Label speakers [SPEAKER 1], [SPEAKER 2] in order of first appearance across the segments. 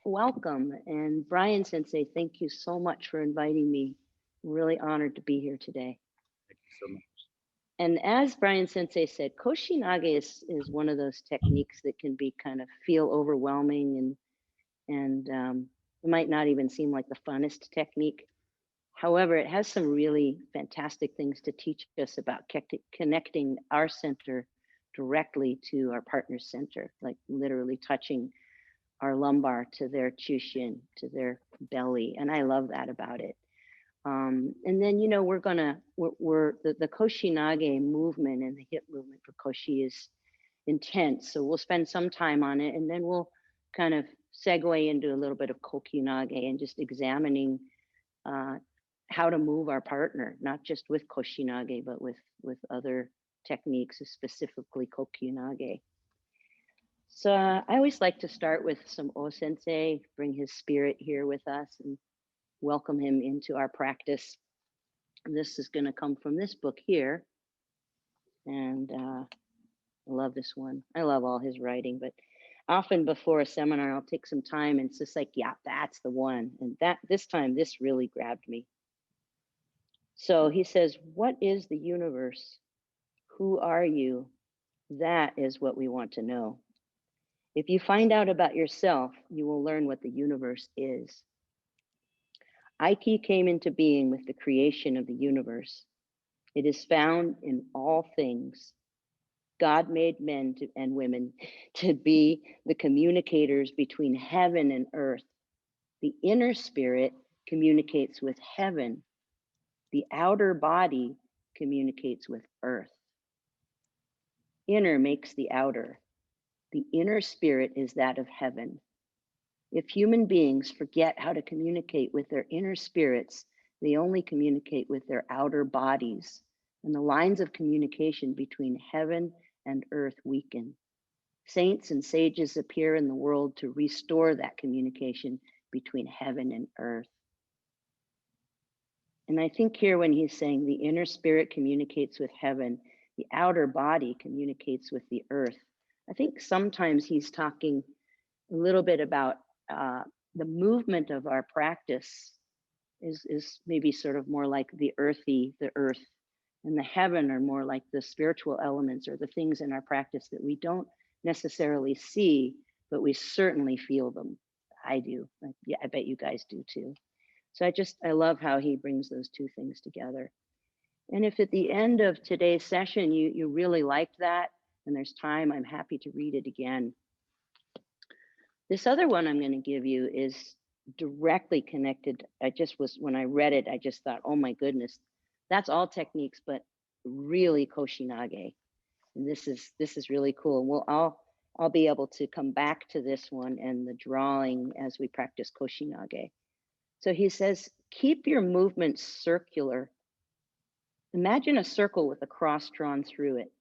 [SPEAKER 1] welcome. And Brian Sensei, thank you so much for inviting me. I'm really honored to be here today.
[SPEAKER 2] Thank you so much.
[SPEAKER 1] And as Brian Sensei said, Koshinage is one of those techniques that can be kind of feel overwhelming and it might not even seem like the funnest technique. However, it has some really fantastic things to teach us about connecting our center directly to our partner's center, like literally touching our lumbar to their chushin, to their belly. And I love that about it. And then, you know, we're the Koshinage movement and the hip movement for Koshi is intense. So we'll spend some time on it and then we'll kind of segue into a little bit of Kokyunage and just examining uh, how to move our partner, not just with Koshinage, but with other techniques, specifically Kokyunage. So I always like to start with some O Sensei, bring his spirit here with us and welcome him into our practice. And this is going to come from this book here. And I love this one. I love all his writing, but often before a seminar, I'll take some time and it's just like, yeah, that's the one. And that this time, this really grabbed me. So he says, what is the universe? Who are you? That is what we want to know. If you find out about yourself, you will learn what the universe is. Aikido came into being with the creation of the universe. It is found in all things. God made men and women to be the communicators between heaven and earth. The inner spirit communicates with heaven. The outer body communicates with earth. Inner makes the outer. The inner spirit is that of heaven. If human beings forget how to communicate with their inner spirits, they only communicate with their outer bodies, and the lines of communication between heaven and earth weaken. Saints and sages appear in the world to restore that communication between heaven and earth. And I think here when he's saying the inner spirit communicates with heaven, the outer body communicates with the earth, I think sometimes he's talking a little bit about the movement of our practice is maybe sort of more like the earthy, the earth, and the heaven are more like the spiritual elements or the things in our practice that we don't necessarily see, but we certainly feel them. I do. Yeah, I bet you guys do too. So I love how he brings those two things together. And if at the end of today's session you really liked that and there's time, I'm happy to read it again. This other one I'm going to give you is directly connected. When I read it, I just thought, oh my goodness, that's all techniques, but really Koshinage. And this is really cool. I'll be able to come back to this one and the drawing as we practice Koshinage. So he says, keep your movement circular. Imagine a circle with a cross drawn through it.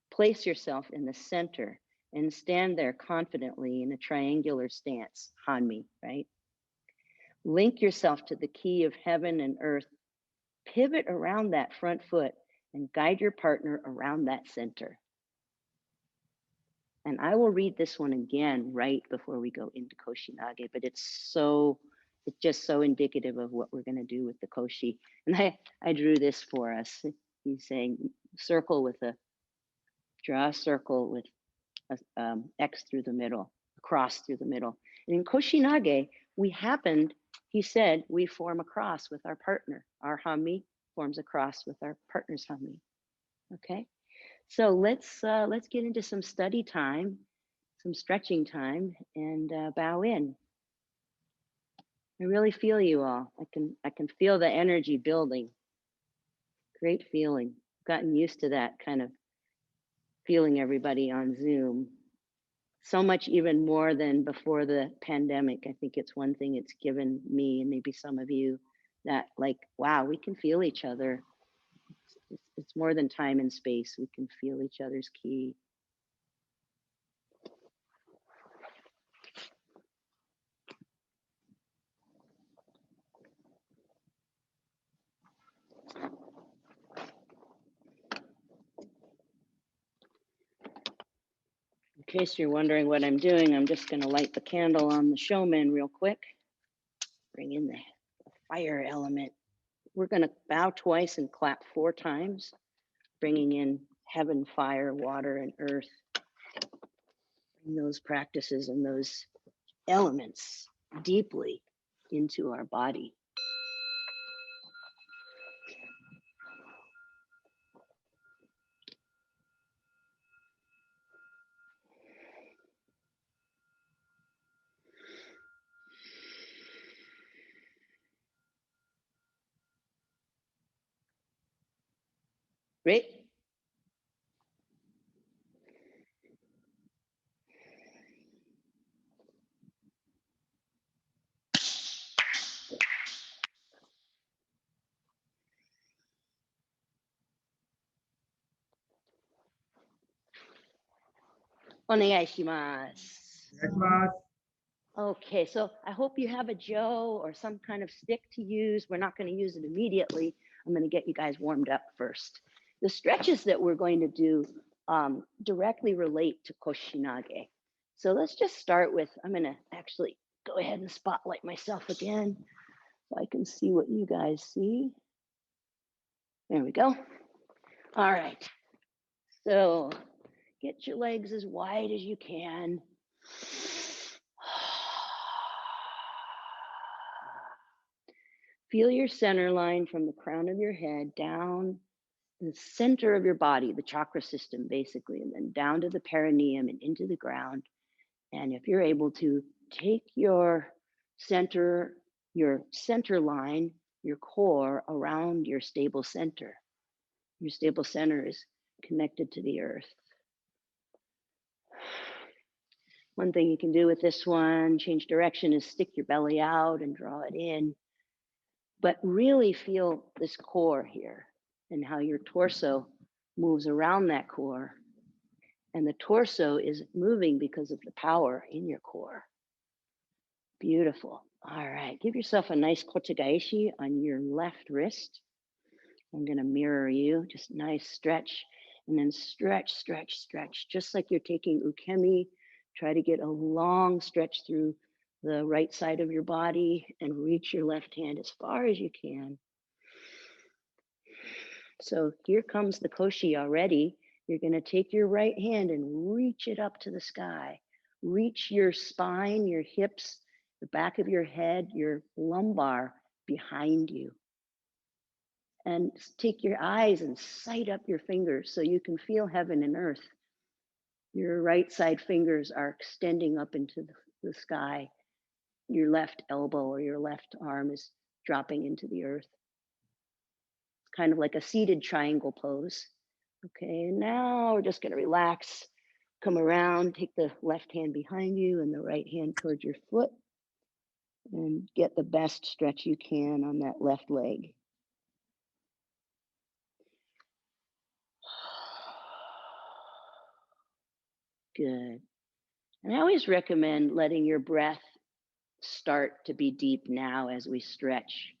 [SPEAKER 1] Place yourself in the center and stand there confidently in a triangular stance, Hanmi, right? Link yourself to the key of heaven and earth. Pivot around that front foot and guide your partner around that center. And I will read this one again right before we go into Koshinage, but it's just so indicative of what we're going to do with the Koshi. And I drew this for us. He's saying draw a circle with a X through the middle, a cross through the middle. And in Koshinage, he said, we form a cross with our partner. Our Hami forms a cross with our partner's Hami. Okay, so let's get into some study time, some stretching time, and bow in. I really feel you all. I can feel the energy building. Great feeling. Gotten used to that kind of feeling everybody on Zoom. So much even more than before the pandemic. I think it's one thing it's given me and maybe some of you that like, wow, we can feel each other. It's more than time and space. We can feel each other's ki. case you're wondering what I'm doing, I'm just going to light the candle on the showman real quick. Bring in the fire element. We're going to bow twice and clap 4 times, bringing in heaven, fire, water, and earth. Bring those practices and those elements deeply into our body. Great. Onegaishimasu. Okay, so I hope you have a Joe or some kind of stick to use. We're not going to use it immediately. I'm going to get you guys warmed up first. The stretches that we're going to do directly relate to Koshinage. So let's just start with, I'm going to actually go ahead and spotlight myself again so I can see what you guys see. There we go. All right. So get your legs as wide as you can. Feel your center line from the crown of your head down the center of your body, the chakra system, basically, and then down to the perineum and into the ground. And if you're able to take your center line, your core around your stable center. Your stable center is connected to the earth. One thing you can do with this one, change direction, is stick your belly out and draw it in. But really feel this core here and how your torso moves around that core. And the torso is moving because of the power in your core. Beautiful. All right, give yourself a nice kochigaishi on your left wrist. I'm going to mirror you, just nice stretch, and then stretch, stretch, stretch, just like you're taking ukemi. Try to get a long stretch through the right side of your body and reach your left hand as far as you can. So here comes the koshi already. You're going to take your right hand and reach it up to the sky. Reach your spine, your hips, the back of your head, your lumbar behind you. And take your eyes and sight up your fingers so you can feel heaven and earth. Your right side fingers are extending up into the sky. Your left elbow or your left arm is dropping into the earth. It's kind of like a seated triangle pose. Okay, and now we're just going to relax. Come around, take the left hand behind you and the right hand towards your foot. And get the best stretch you can on that left leg. Good. And I always recommend letting your breath start to be deep now as we stretch.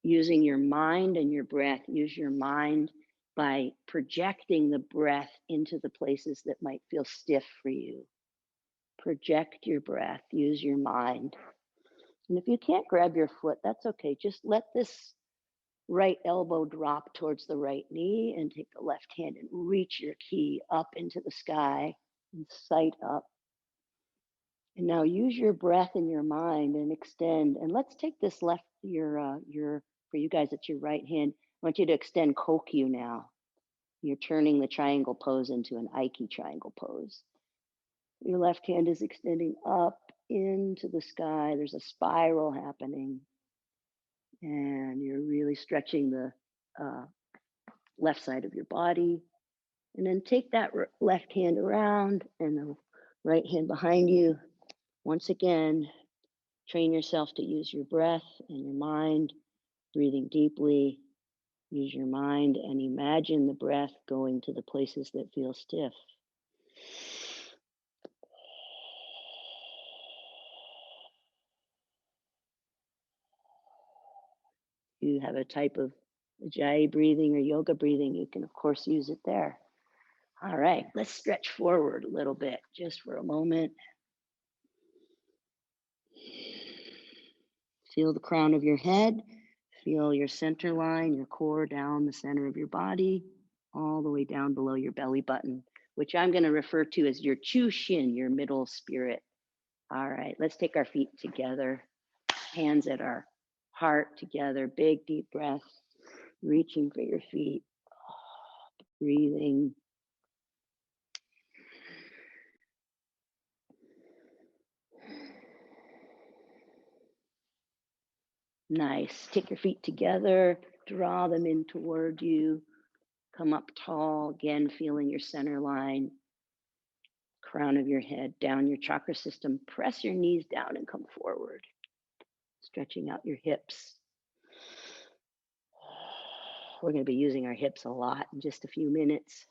[SPEAKER 1] Using your mind and your breath, use your mind by projecting the breath into the places that might feel stiff for you. Project your breath, use your mind. And if you can't grab your foot, that's okay. Just let this right elbow drop towards the right knee and take the left hand and reach your ki up into the sky and sight up. And now use your breath and your mind and extend. And let's take this left, for you guys, it's your right hand. I want you to extend Kokyu now. You're turning the triangle pose into an Aiki triangle pose. Your left hand is extending up into the sky. There's a spiral happening. And you're really stretching the left side of your body. And then take that left hand around and the right hand behind you. Once again, train yourself to use your breath and your mind, breathing deeply. Use your mind and imagine the breath going to the places that feel stiff. You have a type of Ujjayi breathing or yoga breathing, you can of course use it there. All right, let's stretch forward a little bit just for a moment. Feel the crown of your head. Feel your center line, your core down the center of your body, all the way down below your belly button, which I'm going to refer to as your Chushin, your middle spirit. All right, let's take our feet together, hands at our heart together, big deep breath, reaching for your feet, breathing. Nice. Take your feet together, draw them in toward you, come up tall, again, feeling your center line, crown of your head, down your chakra system. Press your knees down and come forward, stretching out your hips. We're going to be using our hips a lot in just a few minutes.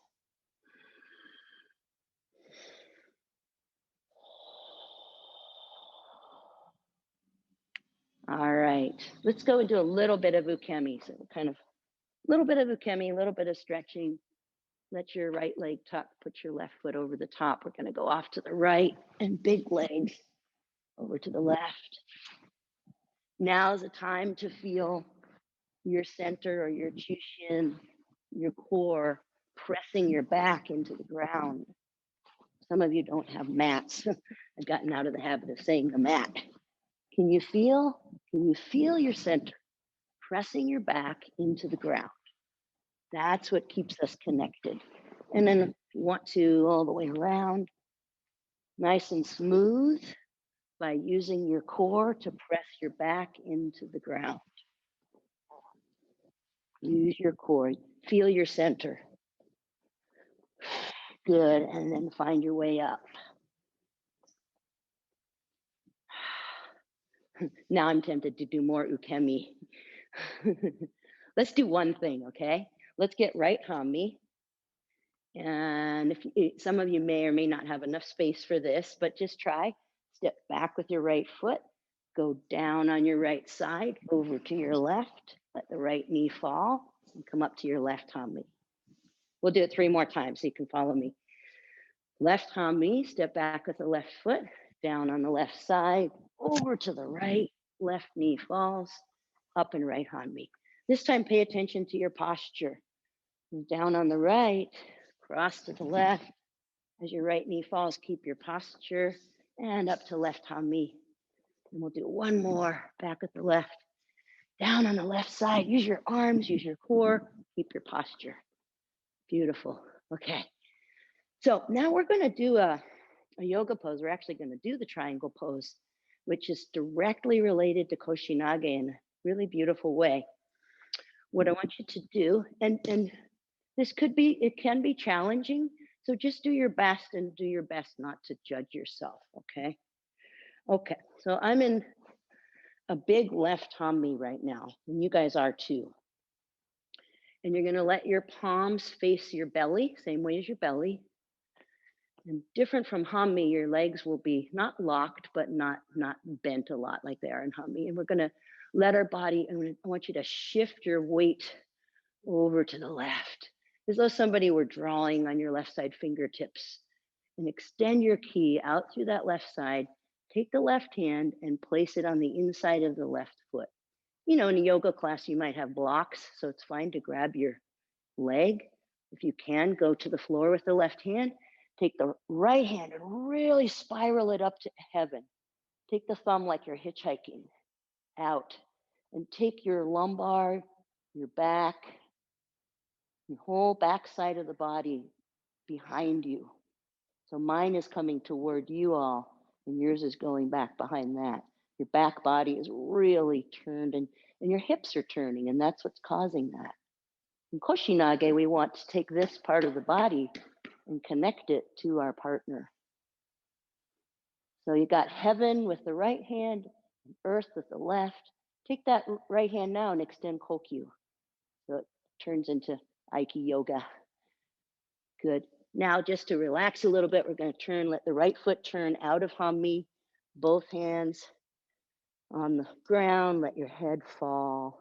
[SPEAKER 1] All right, let's go into a little bit of ukemi. So kind of a little bit of ukemi, a little bit of stretching. Let your right leg tuck, put your left foot over the top. We're going to go off to the right and big legs over to the left. Now is the time to feel your center or your Chushin, your core, pressing your back into the ground. Some of you don't have mats. I've gotten out of the habit of saying the mat. Can you feel your center pressing your back into the ground? That's what keeps us connected. And then if you want to, all the way around, nice and smooth by using your core to press your back into the ground. Use your core, feel your center. Good, and then find your way up. Now I'm tempted to do more ukemi. Let's do one thing, okay? Let's get right hami. And if some of you may or may not have enough space for this, but just try. Step back with your right foot, go down on your right side, over to your left, let the right knee fall, and come up to your left hami. We'll do it 3 more times so you can follow me. Left hami, step back with the left foot, down on the left side, over to the right, left knee falls, up and right hami. This time, pay attention to your posture. Down on the right, cross to the left. As your right knee falls, keep your posture, and up to left hami. And we'll do one more, back with the left. Down on the left side, use your arms, use your core, keep your posture. Beautiful. Okay. So now we're going to do a yoga pose. We're actually going to do the triangle pose, which is directly related to Koshinage in a really beautiful way. What I want you to do, and this it can be challenging, so just do your best and do your best not to judge yourself, okay? Okay, so I'm in a big left hami right now, and you guys are too. And you're gonna let your palms face your belly, same way as your belly. And different from hami, your legs will be not locked, but not bent a lot like they are in hami. And we're gonna let our body, and I want you to shift your weight over to the left, as though somebody were drawing on your left side fingertips. And extend your ki out through that left side. Take the left hand and place it on the inside of the left foot. You know, in a yoga class, you might have blocks, so it's fine to grab your leg. If you can, go to the floor with the left hand. Take the right hand and really spiral it up to heaven. Take the thumb like you're hitchhiking out. And take your lumbar, your back, your whole back side of the body behind you. So mine is coming toward you all, and yours is going back behind that. Your back body is really turned, and your hips are turning, and that's what's causing that. In Koshinage, we want to take this part of the body and connect it to our partner. So you got heaven with the right hand, and earth with the left. Take that right hand now and extend Kokyu. So it turns into Aiki yoga. Good. Now, just to relax a little bit, we're going to let the right foot turn out of hami, both hands on the ground, let your head fall.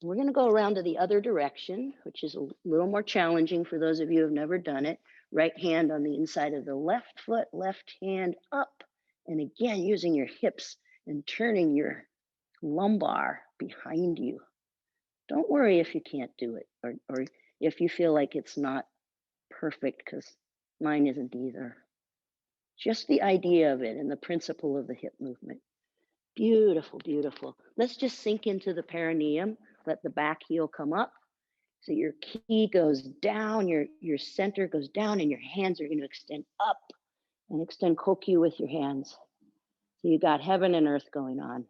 [SPEAKER 1] We're going to go around to the other direction, which is a little more challenging for those of you who have never done it. Right hand on the inside of the left foot, left hand up. And again, using your hips and turning your lumbar behind you. Don't worry if you can't do it, or if you feel like it's not perfect, because mine isn't either. Just the idea of it and the principle of the hip movement. Beautiful, beautiful. Let's just sink into the perineum. Let the back heel come up. So your key goes down, your center goes down, and your hands are going to extend up and extend Kokyu with your hands. So you got heaven and earth going on.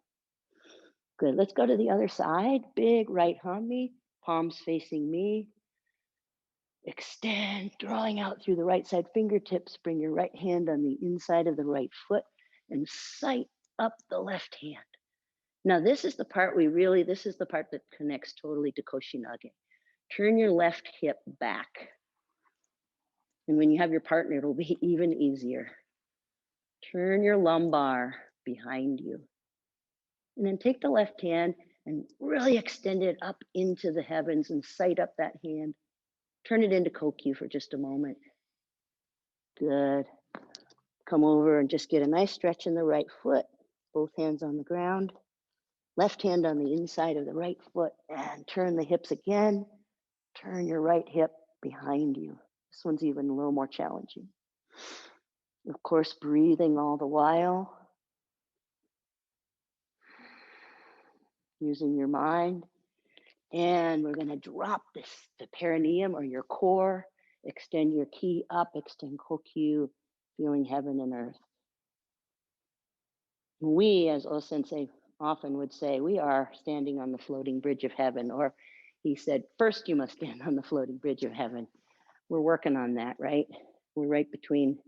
[SPEAKER 1] Good. Let's go to the other side. Big right hami, palms facing me. Extend, drawing out through the right side fingertips. Bring your right hand on the inside of the right foot and sight up the left hand. Now, this is the part this is the part that connects totally to Koshinage. Turn your left hip back. And when you have your partner, it'll be even easier. Turn your lumbar behind you. And then take the left hand and really extend it up into the heavens and sight up that hand. Turn it into Kokyu for just a moment. Good. Come over and just get a nice stretch in the right foot. Both hands on the ground. Left hand on the inside of the right foot and turn the hips again. Turn your right hip behind you. This one's even a little more challenging. Of course, breathing all the while. Using your mind. And we're going to drop the perineum or your core. Extend your ki up, extend Kokyu, feeling heaven and earth. We, as O Sensei often would say, we are standing on the floating bridge of heaven, or he said, first you must stand on the floating bridge of heaven. We're working on that, right? We're right between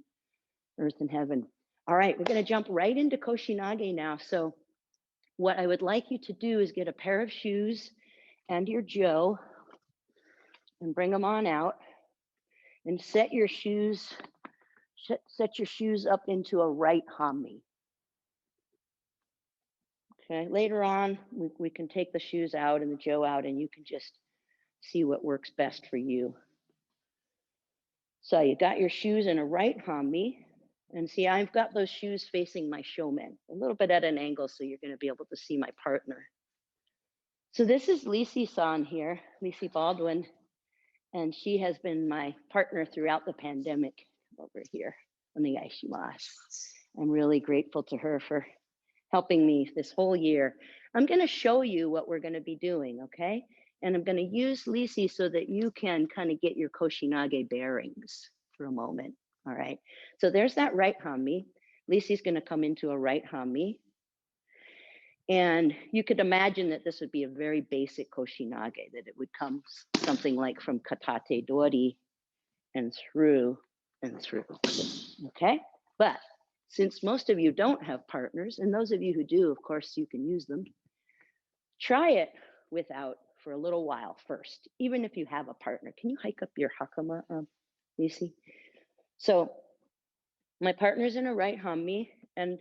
[SPEAKER 1] earth and heaven. All right, we're going to jump right into Koshinage now. So what I would like you to do is get a pair of shoes and your jo and bring them on out and set your shoes up into a right hami. Okay, later on, we can take the shoes out and the jo out, and you can just see what works best for you. So you got your shoes in a right hami, and see, I've got those shoes facing my shomen, a little bit at an angle, so you're going to be able to see my partner. So this is Lisi-san here, Lisi Baldwin, and she has been my partner throughout the pandemic over here on the Aishimasu. I'm really grateful to her for helping me this whole year. I'm going to show you what we're going to be doing, okay? And I'm going to use Lisi so that you can kind of get your Koshinage bearings for a moment, all right? So there's that right hami. Lisi's going to come into a right hami. And you could imagine that this would be a very basic Koshinage, that it would come something like from katate dori and through, okay? But since most of you don't have partners, and those of you who do, of course, you can use them, try it without for a little while first, even if you have a partner. Can you hike up your hakama, Lisi? So my partner's in a right hami, and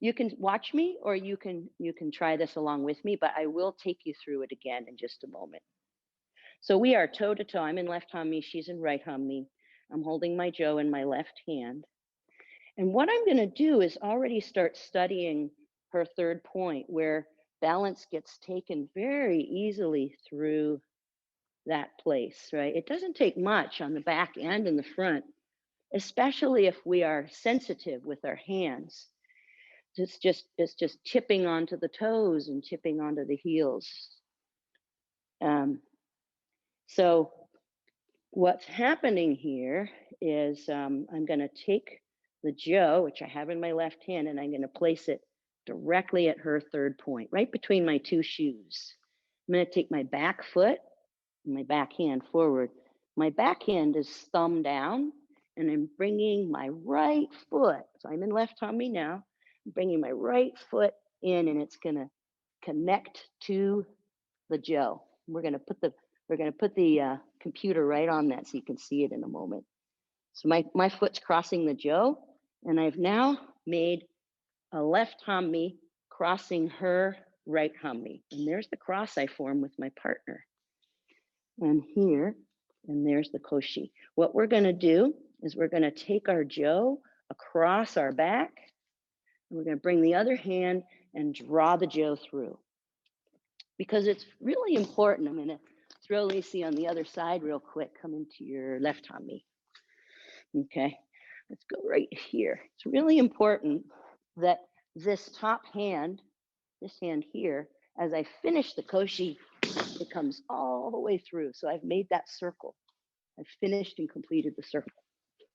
[SPEAKER 1] you can watch me or you can try this along with me, but I will take you through it again in just a moment. So we are toe to toe. I'm in left hami, she's in right hami. I'm holding my jo in my left hand. And what I'm going to do is already start studying her third point, where balance gets taken very easily through that place, right? It doesn't take much on the back and in the front, especially if we are sensitive with our hands. It's just chipping onto the toes and chipping onto the heels. So what's happening here is I'm going to take the jo, which I have in my left hand, and I'm going to place it directly at her third point, right between my two shoes. I'm going to take my back foot and my back hand forward. My back hand is thumb down, and I'm bringing my right foot. So I'm in left hami now. I'm bringing my right foot in, and it's going to connect to the jo. We're going to put the computer right on that so you can see it in a moment. So my foot's crossing the jo, and I've now made a left hami crossing her right hami. And there's the cross I form with my partner. And here, and there's the koshi. What we're going to do is we're going to take our jo across our back, and we're going to bring the other hand and draw the jo through. Because it's really important. I'm going to throw Lacey on the other side real quick. Come into your left hami. Okay, let's go right here. It's really important that this top hand, this hand here, as I finish the koshi, it comes all the way through. So I've made that circle. I've finished and completed the circle.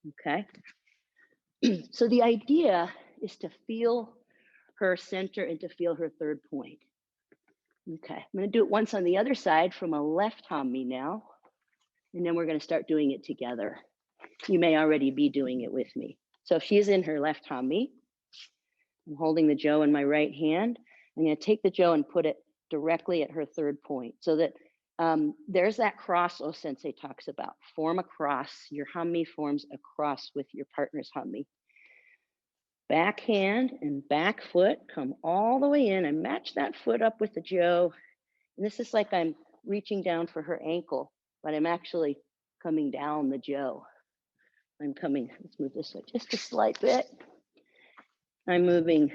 [SPEAKER 1] Okay. So the idea is to feel her center and to feel her third point. Okay, I'm going to do it once on the other side from a left hami now, and then we're going to start doing it together. You may already be doing it with me. So if she's in her left hami, I'm holding the jo in my right hand. I'm going to take the jo and put it directly at her third point, so that there's that cross O Sensei talks about. Form a cross. Your hami forms a cross with your partner's hami. Back hand and back foot come all the way in and match that foot up with the jo. And this is like I'm reaching down for her ankle, but I'm actually coming down the jo. I'm coming, let's move this way just a slight bit. I'm moving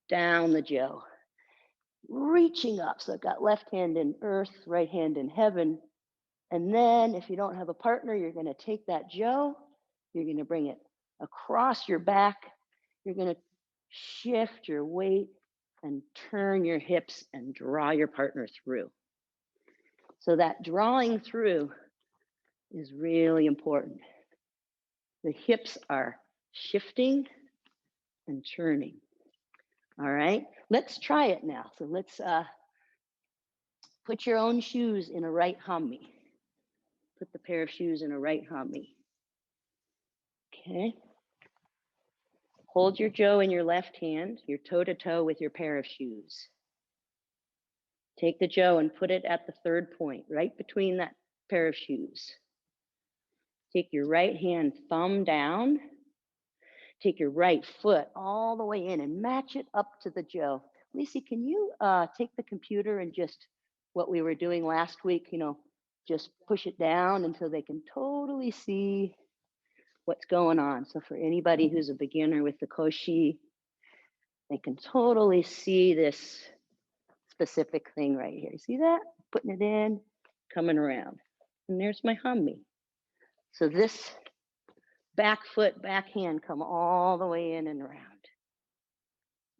[SPEAKER 1] down the jo, reaching up. So I've got left hand in earth, right hand in heaven. And then if you don't have a partner, you're going to take that jo, you're going to bring it across your back. You're going to shift your weight and turn your hips and draw your partner through. So that drawing through is really important. The hips are shifting and turning. All right, let's try it now. So let's put your own shoes in a right hami. Put the pair of shoes in a right hami. Okay. Hold your jo in your left hand, you're toe to toe with your pair of shoes. Take the jo and put it at the third point, right between that pair of shoes. Take your right hand thumb down. Take your right foot all the way in and match it up to the jo. Lacey, can you take the computer and just what we were doing last week, just push it down until they can totally see what's going on. So for anybody who's a beginner with the koshi, they can totally see this specific thing right here. See that? Putting it in, coming around. And there's my hami. So this back foot, back hand come all the way in and around.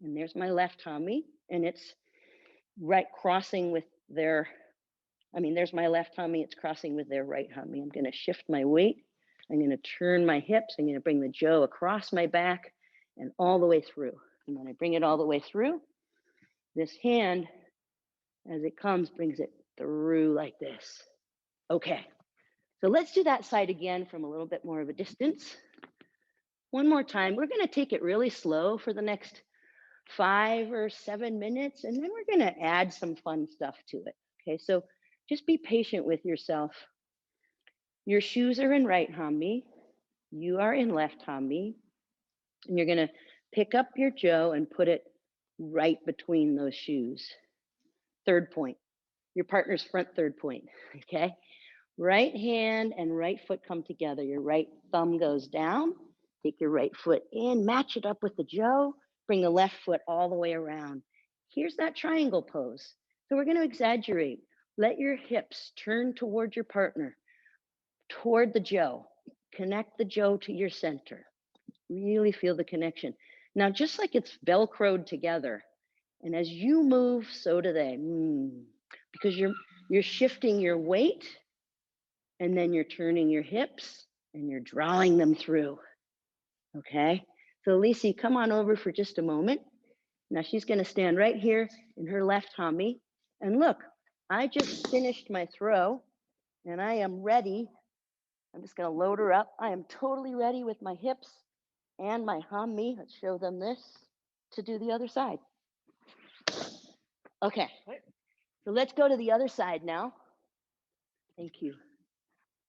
[SPEAKER 1] And there's my left hami, and it's right crossing with their, there's my left hami, it's crossing with their right hami. I'm going to shift my weight. I'm going to turn my hips. I'm going to bring the jo across my back and all the way through. And when I bring it all the way through, this hand, as it comes, brings it through like this. Okay, so let's do that side again from a little bit more of a distance. One more time. We're going to take it really slow for the next 5 or 7 minutes, and then we're going to add some fun stuff to it. Okay, so just be patient with yourself. Your shoes are in right hami. You are in left hami. And you're going to pick up your jo and put it right between those shoes. Third point, your partner's front third point, okay? Right hand and right foot come together. Your right thumb goes down. Take your right foot in, match it up with the jo, bring the left foot all the way around. Here's that triangle pose. So we're going to exaggerate. Let your hips turn toward your partner, toward the jo. Connect the jo to your center. Really feel the connection. Now, just like it's Velcroed together, and as you move, so do they. Because you're shifting your weight, and then you're turning your hips, and you're drawing them through. Okay? So Lacey, come on over for just a moment. Now she's going to stand right here in her left hami. And look, I just finished my throw, and I am ready. I'm just going to load her up. I am totally ready with my hips and my hami. Let's show them this to do the other side. Okay, so let's go to the other side now. Thank you.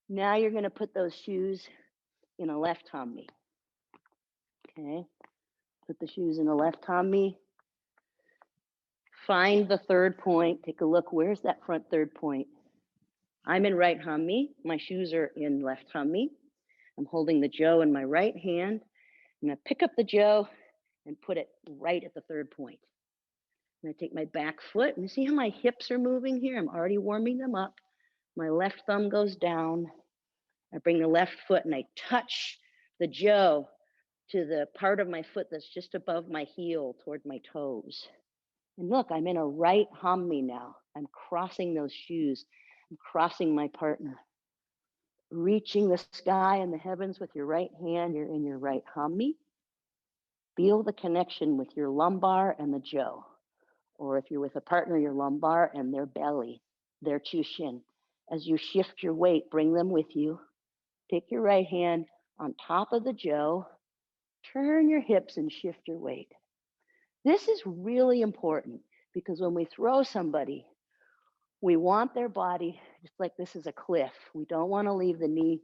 [SPEAKER 1] Now you're going to put those shoes in a left hami. Okay, put the shoes in the left hami. Find the third point. Take a look. Where's that front third point? I'm in right hami. My shoes are in left hami. I'm holding the jo in my right hand. I'm going to pick up the jo and put it right at the third point. I'm going to take my back foot and see how my hips are moving here. I'm already warming them up. My left thumb goes down. I bring the left foot and I touch the jo to the part of my foot that's just above my heel toward my toes. And look, I'm in a right hami now. I'm crossing those shoes. I'm crossing my partner. Reaching the sky and the heavens with your right hand, you're in your right hami. Feel the connection with your lumbar and the jo. Or if you're with a partner, your lumbar and their belly, their chushin. As you shift your weight, bring them with you. Take your right hand on top of the jo. Turn your hips and shift your weight. This is really important because when we throw somebody, we want their body just like this is a cliff. We don't want to leave the knee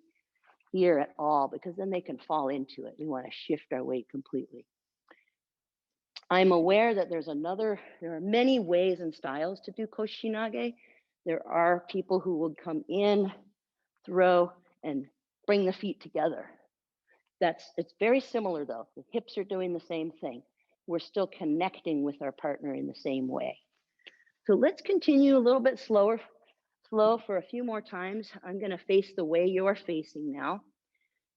[SPEAKER 1] here at all because then they can fall into it. We want to shift our weight completely. I'm aware that there are many ways and styles to do Koshinage. There are people who will come in, throw, and bring the feet together. It's very similar though. The hips are doing the same thing. We're still connecting with our partner in the same way. So let's continue a little bit slow for a few more times. I'm going to face the way you're facing now.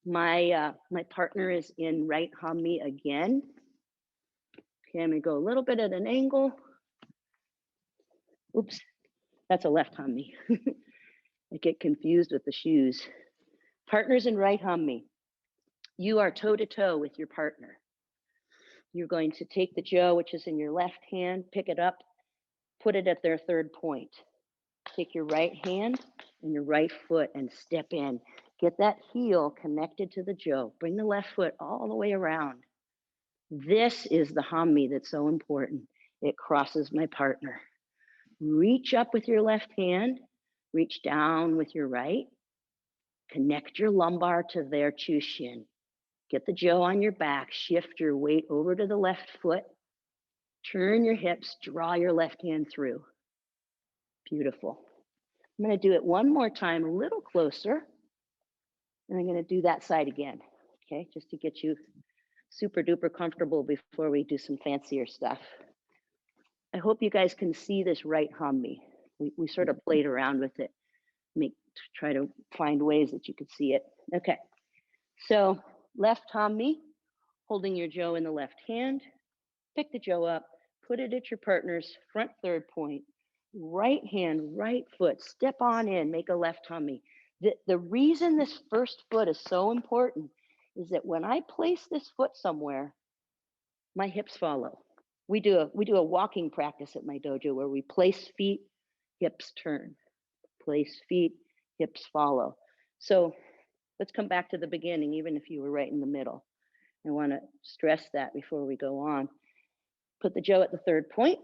[SPEAKER 1] My partner is in right hami again. Okay, I'm going to go a little bit at an angle. Oops, that's a left hami. I get confused with the shoes. Partner's in right hami. You are toe to toe with your partner. You're going to take the jo, which is in your left hand, pick it up, put it at their third point. Take your right hand and your right foot and step in. Get that heel connected to the jo. Bring the left foot all the way around. This is the hami that's so important. It crosses my partner. Reach up with your left hand. Reach down with your right. Connect your lumbar to their chushin. Get the jo on your back. Shift your weight over to the left foot. Turn your hips. Draw your left hand through. Beautiful. I'm going to do it one more time, a little closer. And I'm going to do that side again, okay? Just to get you super duper comfortable before we do some fancier stuff. I hope you guys can see this right hami. We sort of played around with it, try to find ways that you could see it. Okay, so left hami, holding your jo in the left hand. Pick the jo up, put it at your partner's front third point. Right hand, right foot, step on in, make a left hami. The reason this first foot is so important is that when I place this foot somewhere, my hips follow. We do a walking practice at my dojo where we place feet, hips turn. Place feet, hips follow. So let's come back to the beginning, even if you were right in the middle. I want to stress that before we go on. Put the jo at the third point.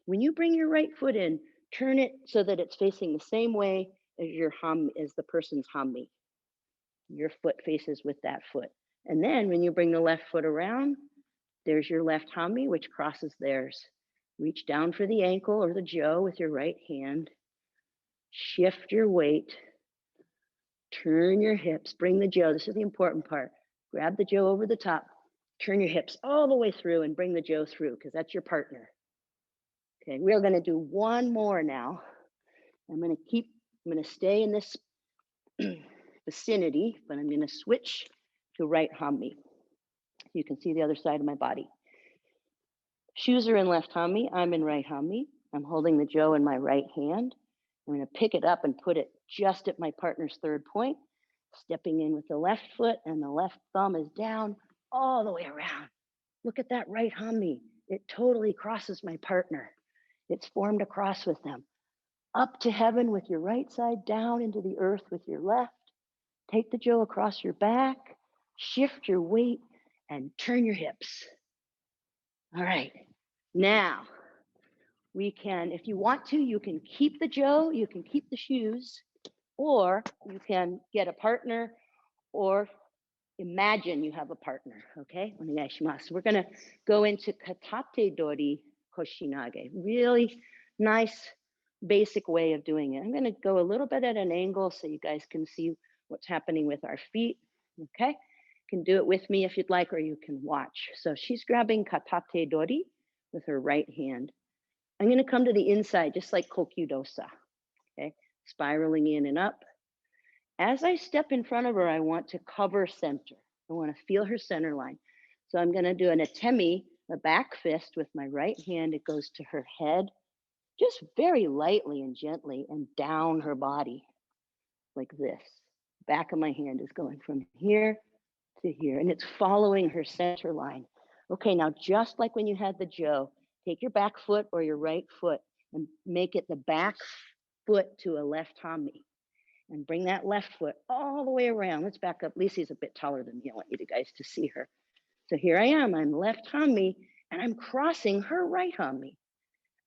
[SPEAKER 1] When you bring your right foot in, turn it so that it's facing the same way as the person's hami. Your foot faces with that foot. And then when you bring the left foot around, there's your left hami, which crosses theirs. Reach down for the ankle or the jo with your right hand. Shift your weight. Turn your hips. Bring the jo. This is the important part. Grab the jo over the top. Turn your hips all the way through and bring the jo through because that's your partner. Okay, we're going to do one more now. I'm going to stay in this vicinity, but I'm going to switch to right hami. You can see the other side of my body. Shoes are in left hami. I'm in right hami. I'm holding the jo in my right hand. I'm going to pick it up and put it just at my partner's third point, stepping in with the left foot, and the left thumb is down all the way around. Look at that right hami. It totally crosses my partner. It's formed a cross with them. Up to heaven with your right side, down into the earth with your left. Take the jo across your back, shift your weight, and turn your hips. All right, now we can, if you want to, you can keep the jo, you can keep the shoes, or you can get a partner or imagine you have a partner, okay? We're gonna go into katate dori Koshinage. Really nice, basic way of doing it. I'm going to go a little bit at an angle so you guys can see what's happening with our feet. Okay, you can do it with me if you'd like, or you can watch. So she's grabbing katate dori with her right hand. I'm going to come to the inside, just like Kokyudosa. Okay, spiraling in and up. As I step in front of her, I want to cover center. I want to feel her center line. So I'm going to do an atemi, a back fist with my right hand. It goes to her head, just very lightly and gently, and down her body like this. Back of my hand is going from here to here, and it's following her center line. Okay, now just like when you had the Jo, take your back foot or your right foot and make it the back foot to a left hami. And bring that left foot all the way around. Let's back up. Lisi's a bit taller than me. I want you guys to see her. So here I am. I'm left hami, and I'm crossing her right hami.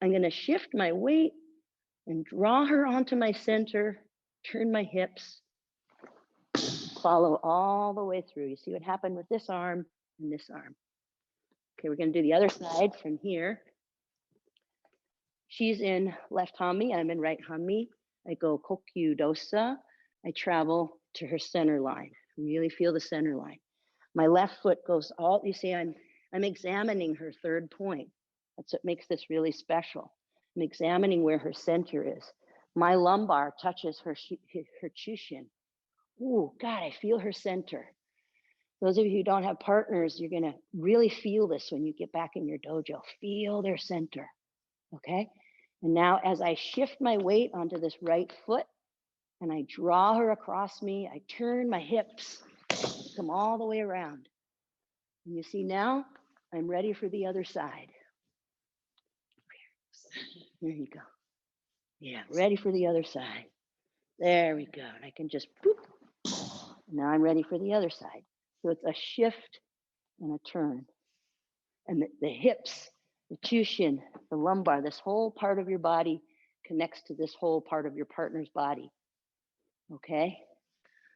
[SPEAKER 1] I'm going to shift my weight and draw her onto my center, turn my hips, follow all the way through. You see what happened with this arm and this arm. Okay, we're going to do the other side from here. She's in left hami. I'm in right hami. I go Kokyudosa. I travel to her center line. Really feel the center line. My left foot goes all, you see, I'm examining her third point. That's what makes this really special. I'm examining where her center is. My lumbar touches her chushin. Ooh, God, I feel her center. Those of you who don't have partners, you're gonna really feel this when you get back in your dojo. Feel their center, okay? And now as I shift my weight onto this right foot and I draw her across me, I turn my hips, come all the way around. And you see now, I'm ready for the other side. There you go. Yeah, ready for the other side. There we go. And I can just boop. Now I'm ready for the other side. So it's a shift and a turn. And the hips, the chushin, the lumbar, this whole part of your body connects to this whole part of your partner's body. Okay?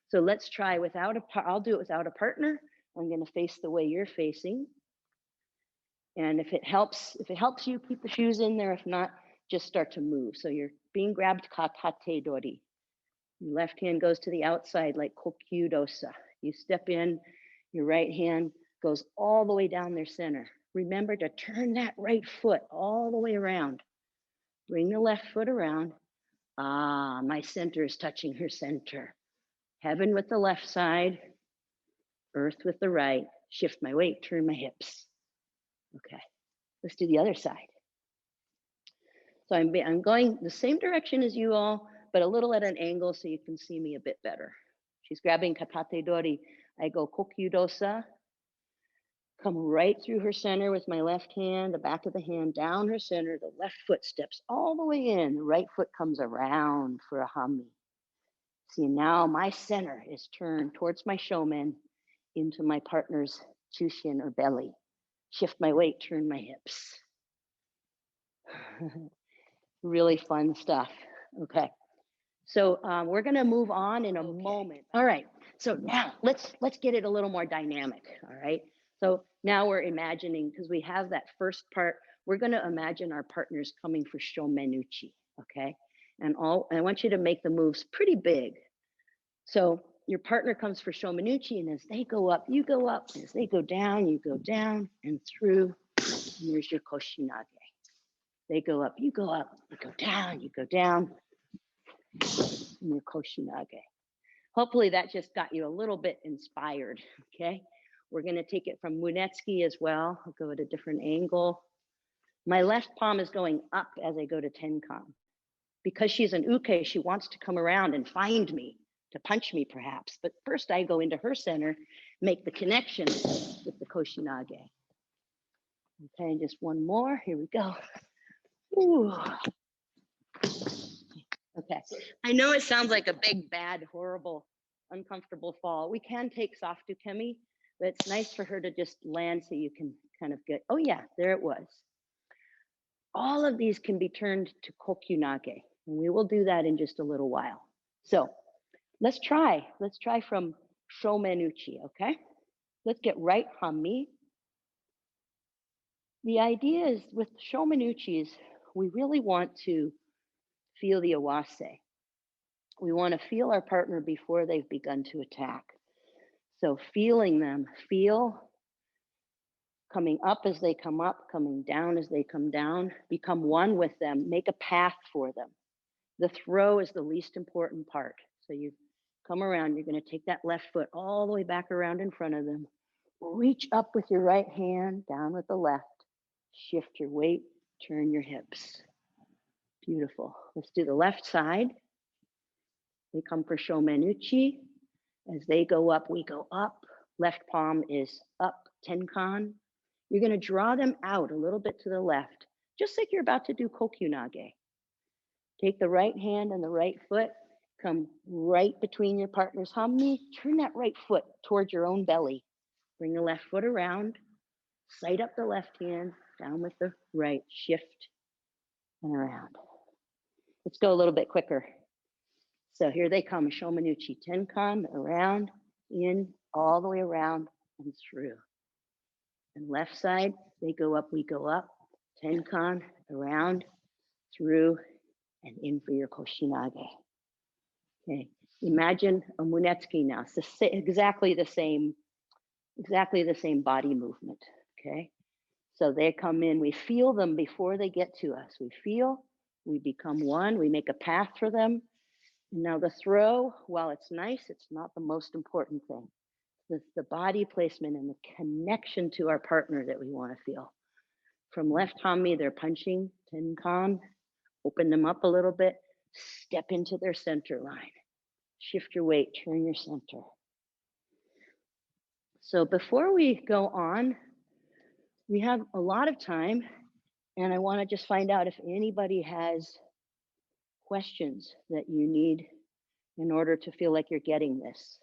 [SPEAKER 1] So let's try without I'll do it without a partner. I'm going to face the way you're facing. And if it helps you, keep the shoes in there. If not, just start to move. So you're being grabbed katate dori. Your left hand goes to the outside like Kokyudosa. You step in, your right hand goes all the way down their center. Remember to turn that right foot all the way around. Bring the left foot around. Ah, my center is touching her center. Heaven with the left side, earth with the right. Shift my weight, turn my hips. Okay, let's do the other side. So I'm going the same direction as you all, but a little at an angle so you can see me a bit better. She's grabbing katate dori. I go Kokyudosa, come right through her center with my left hand, the back of the hand down her center, the left foot steps all the way in, the right foot comes around for a hami. See, now my center is turned towards my shomen into my partner's chushin or belly. Shift my weight, turn my hips. Really fun stuff. Okay. So we're going to move on in a moment. All right. So now let's get it a little more dynamic. All right. So now we're imagining, because we have that first part, we're going to imagine our partners coming for shomenuchi. Okay. And I want you to make the moves pretty big. So your partner comes for shomenuchi, and as they go up, you go up. As they go down, you go down and through. And there's your Koshinage. They go up, you go up. You go down, you go down. And your Koshinage. Hopefully that just got you a little bit inspired. Okay. We're going to take it from Munetsuki as well. I'll go at a different angle. My left palm is going up as I go to Tenkan. Because she's an uke, she wants to come around and find me, to punch me perhaps. But first I go into her center, make the connection with the Koshinage. Okay, just one more. Here we go. Ooh. Okay, I know it sounds like a big, bad, horrible, uncomfortable fall. We can take soft ukemi, but it's nice for her to just land so you can kind of get, oh yeah, there it was. All of these can be turned to Kokyunage, and we will do that in just a little while. So let's try from shomenuchi, okay? Let's get right hami. The idea is with shomenuchis, we really want to feel the awase. We want to feel our partner before they've begun to attack. So feeling them, feel coming up as they come up, coming down as they come down, become one with them, make a path for them. The throw is the least important part. So you come around, you're going to take that left foot all the way back around in front of them. Reach up with your right hand, down with the left. Shift your weight, turn your hips. Beautiful. Let's do the left side. We come for shomenuchi. As they go up, we go up. Left palm is up, tenkan. You're going to draw them out a little bit to the left, just like you're about to do kokyunage. Take the right hand and the right foot, come right between your partner's hammi, turn that right foot towards your own belly. Bring the left foot around, sight up the left hand, down with the right, shift and around. Let's go a little bit quicker. So here they come, shomenuchi, tenkan, around, in, all the way around and through. And left side, they go up, we go up, tenkan, around, through, and in for your Koshinage. Okay, imagine a munetsuki now. It's exactly the same body movement, okay? So they come in, we feel them before they get to us. We feel, we become one, we make a path for them. And now the throw, while it's nice, it's not the most important thing. It's the body placement and the connection to our partner that we want to feel. From left hammi, they're punching, tenkan, open them up a little bit, step into their center line. Shift your weight, turn your center. So before we go on, we have a lot of time, and I want to just find out if anybody has questions that you need in order to feel like you're getting this.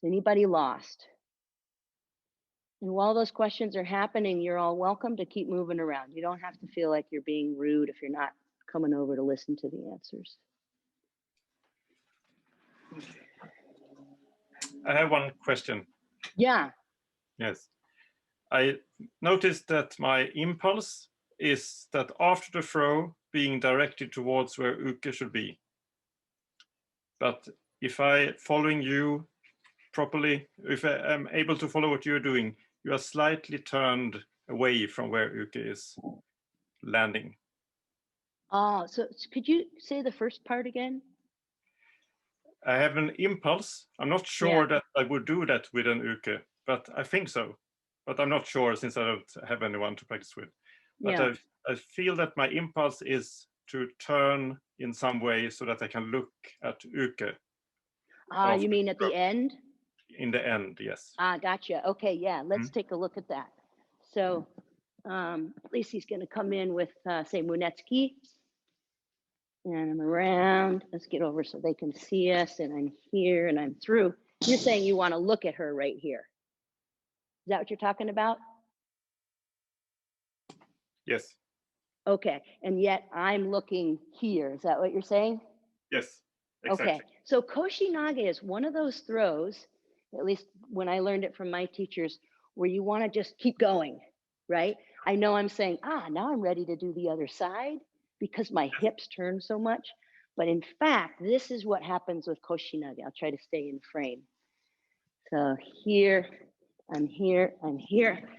[SPEAKER 1] Is anybody lost? And while those questions are happening, you're all welcome to keep moving around. You don't have to feel like you're being rude if you're not coming over to listen to the answers.
[SPEAKER 2] I have one question.
[SPEAKER 1] Yeah.
[SPEAKER 2] Yes. I noticed that my impulse is that after the throw, being directed towards where uke should be. But if I following you properly, if I am able to follow what you're doing, you are slightly turned away from where uke is landing.
[SPEAKER 1] Oh, so could you say the first part again?
[SPEAKER 2] I have an impulse. I'm not sure that I would do that with an uke, but I think so. But I'm not sure since I don't have anyone to practice with. But I feel that my impulse is to turn in some way so that I can look at uke.
[SPEAKER 1] You mean at the end?
[SPEAKER 2] In the end, yes.
[SPEAKER 1] Gotcha. Okay, yeah, let's take a look at that. So Lacey's going to come in with, say, munetsuki. And I'm around. Let's get over so they can see us. And I'm here and I'm through. You're saying you want to look at her right here. Is that what you're talking about?
[SPEAKER 2] Yes.
[SPEAKER 1] Okay. And yet I'm looking here. Is that what you're saying?
[SPEAKER 2] Yes, exactly.
[SPEAKER 1] Okay. So Koshinage is one of those throws, at least when I learned it from my teachers, where you want to just keep going, right? I know I'm saying, now I'm ready to do the other side because my hips turn so much. But in fact, this is what happens with Koshinage. I'll try to stay in frame. So here, I'm here, I'm here.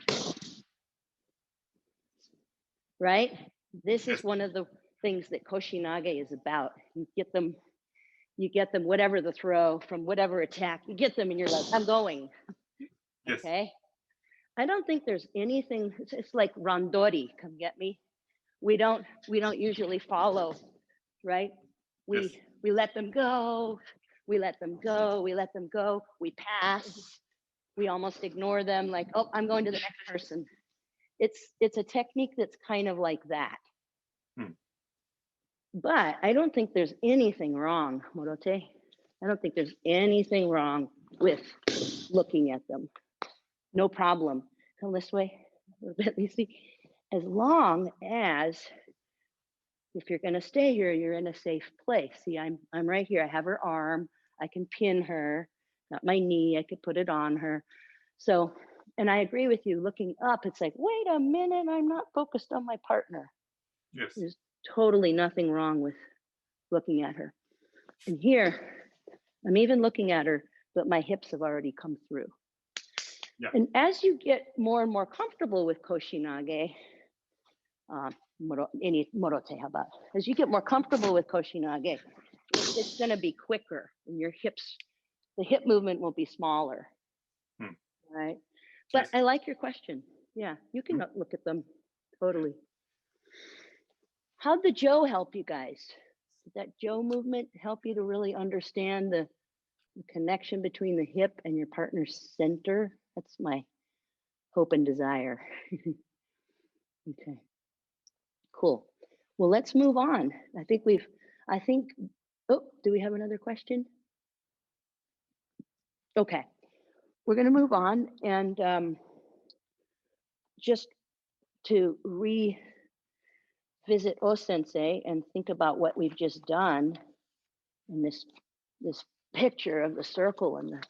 [SPEAKER 1] Right? This is one of the things that Koshinage is about. You get them whatever the throw from whatever attack, you get them and you're like, I'm going.
[SPEAKER 2] Yes.
[SPEAKER 1] Okay. I don't think there's anything, it's like randori, come get me. We don't usually follow, right? We let them go, we let them go, we let them go, we pass, we almost ignore them, like, oh, I'm going to the next person. It's a technique that's kind of like that. But I don't think there's anything wrong, Morote. I don't think there's anything wrong with looking at them. No problem. Come this way a little bit, Lacey. As long as, if you're going to stay here, you're in a safe place. See, I'm right here. I have her arm. I can pin her. Got my knee. I could put it on her. So And I agree with you, looking up, it's like, wait a minute, I'm not focused on my partner.
[SPEAKER 2] Yes.
[SPEAKER 1] There's totally nothing wrong with looking at her. And here, I'm even looking at her, but my hips have already come through.
[SPEAKER 2] Yeah.
[SPEAKER 1] And as you get more and more comfortable with Koshinage, Morote, how about? As you get more comfortable with Koshinage, it's going to be quicker, and your hips, the hip movement will be smaller, right? But
[SPEAKER 2] Yes.
[SPEAKER 1] I like your question. Yeah, you can look at them totally. How'd the Joe help you guys? Did that Joe movement help you to really understand the connection between the hip and your partner's center? That's my hope and desire. Okay, cool. Well, let's move on. Oh, do we have another question? Okay, we're going to move on, and just to revisit O Sensei and think about what we've just done in this picture of the circle and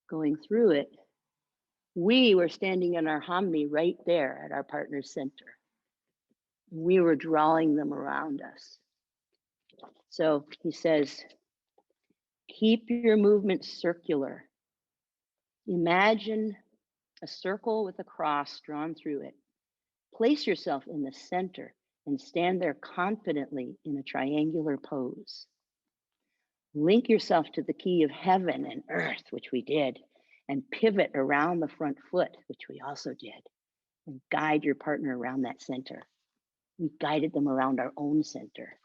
[SPEAKER 1] going through it. We were standing in our hammi right there at our partner's center. We were drawing them around us. So he says, keep your movement circular. Imagine a circle with a cross drawn through it. Place yourself in the center and stand there confidently in a triangular pose. Link yourself to the key of heaven and earth, which we did, and pivot around the front foot, which we also did, and guide your partner around that center. We guided them around our own center.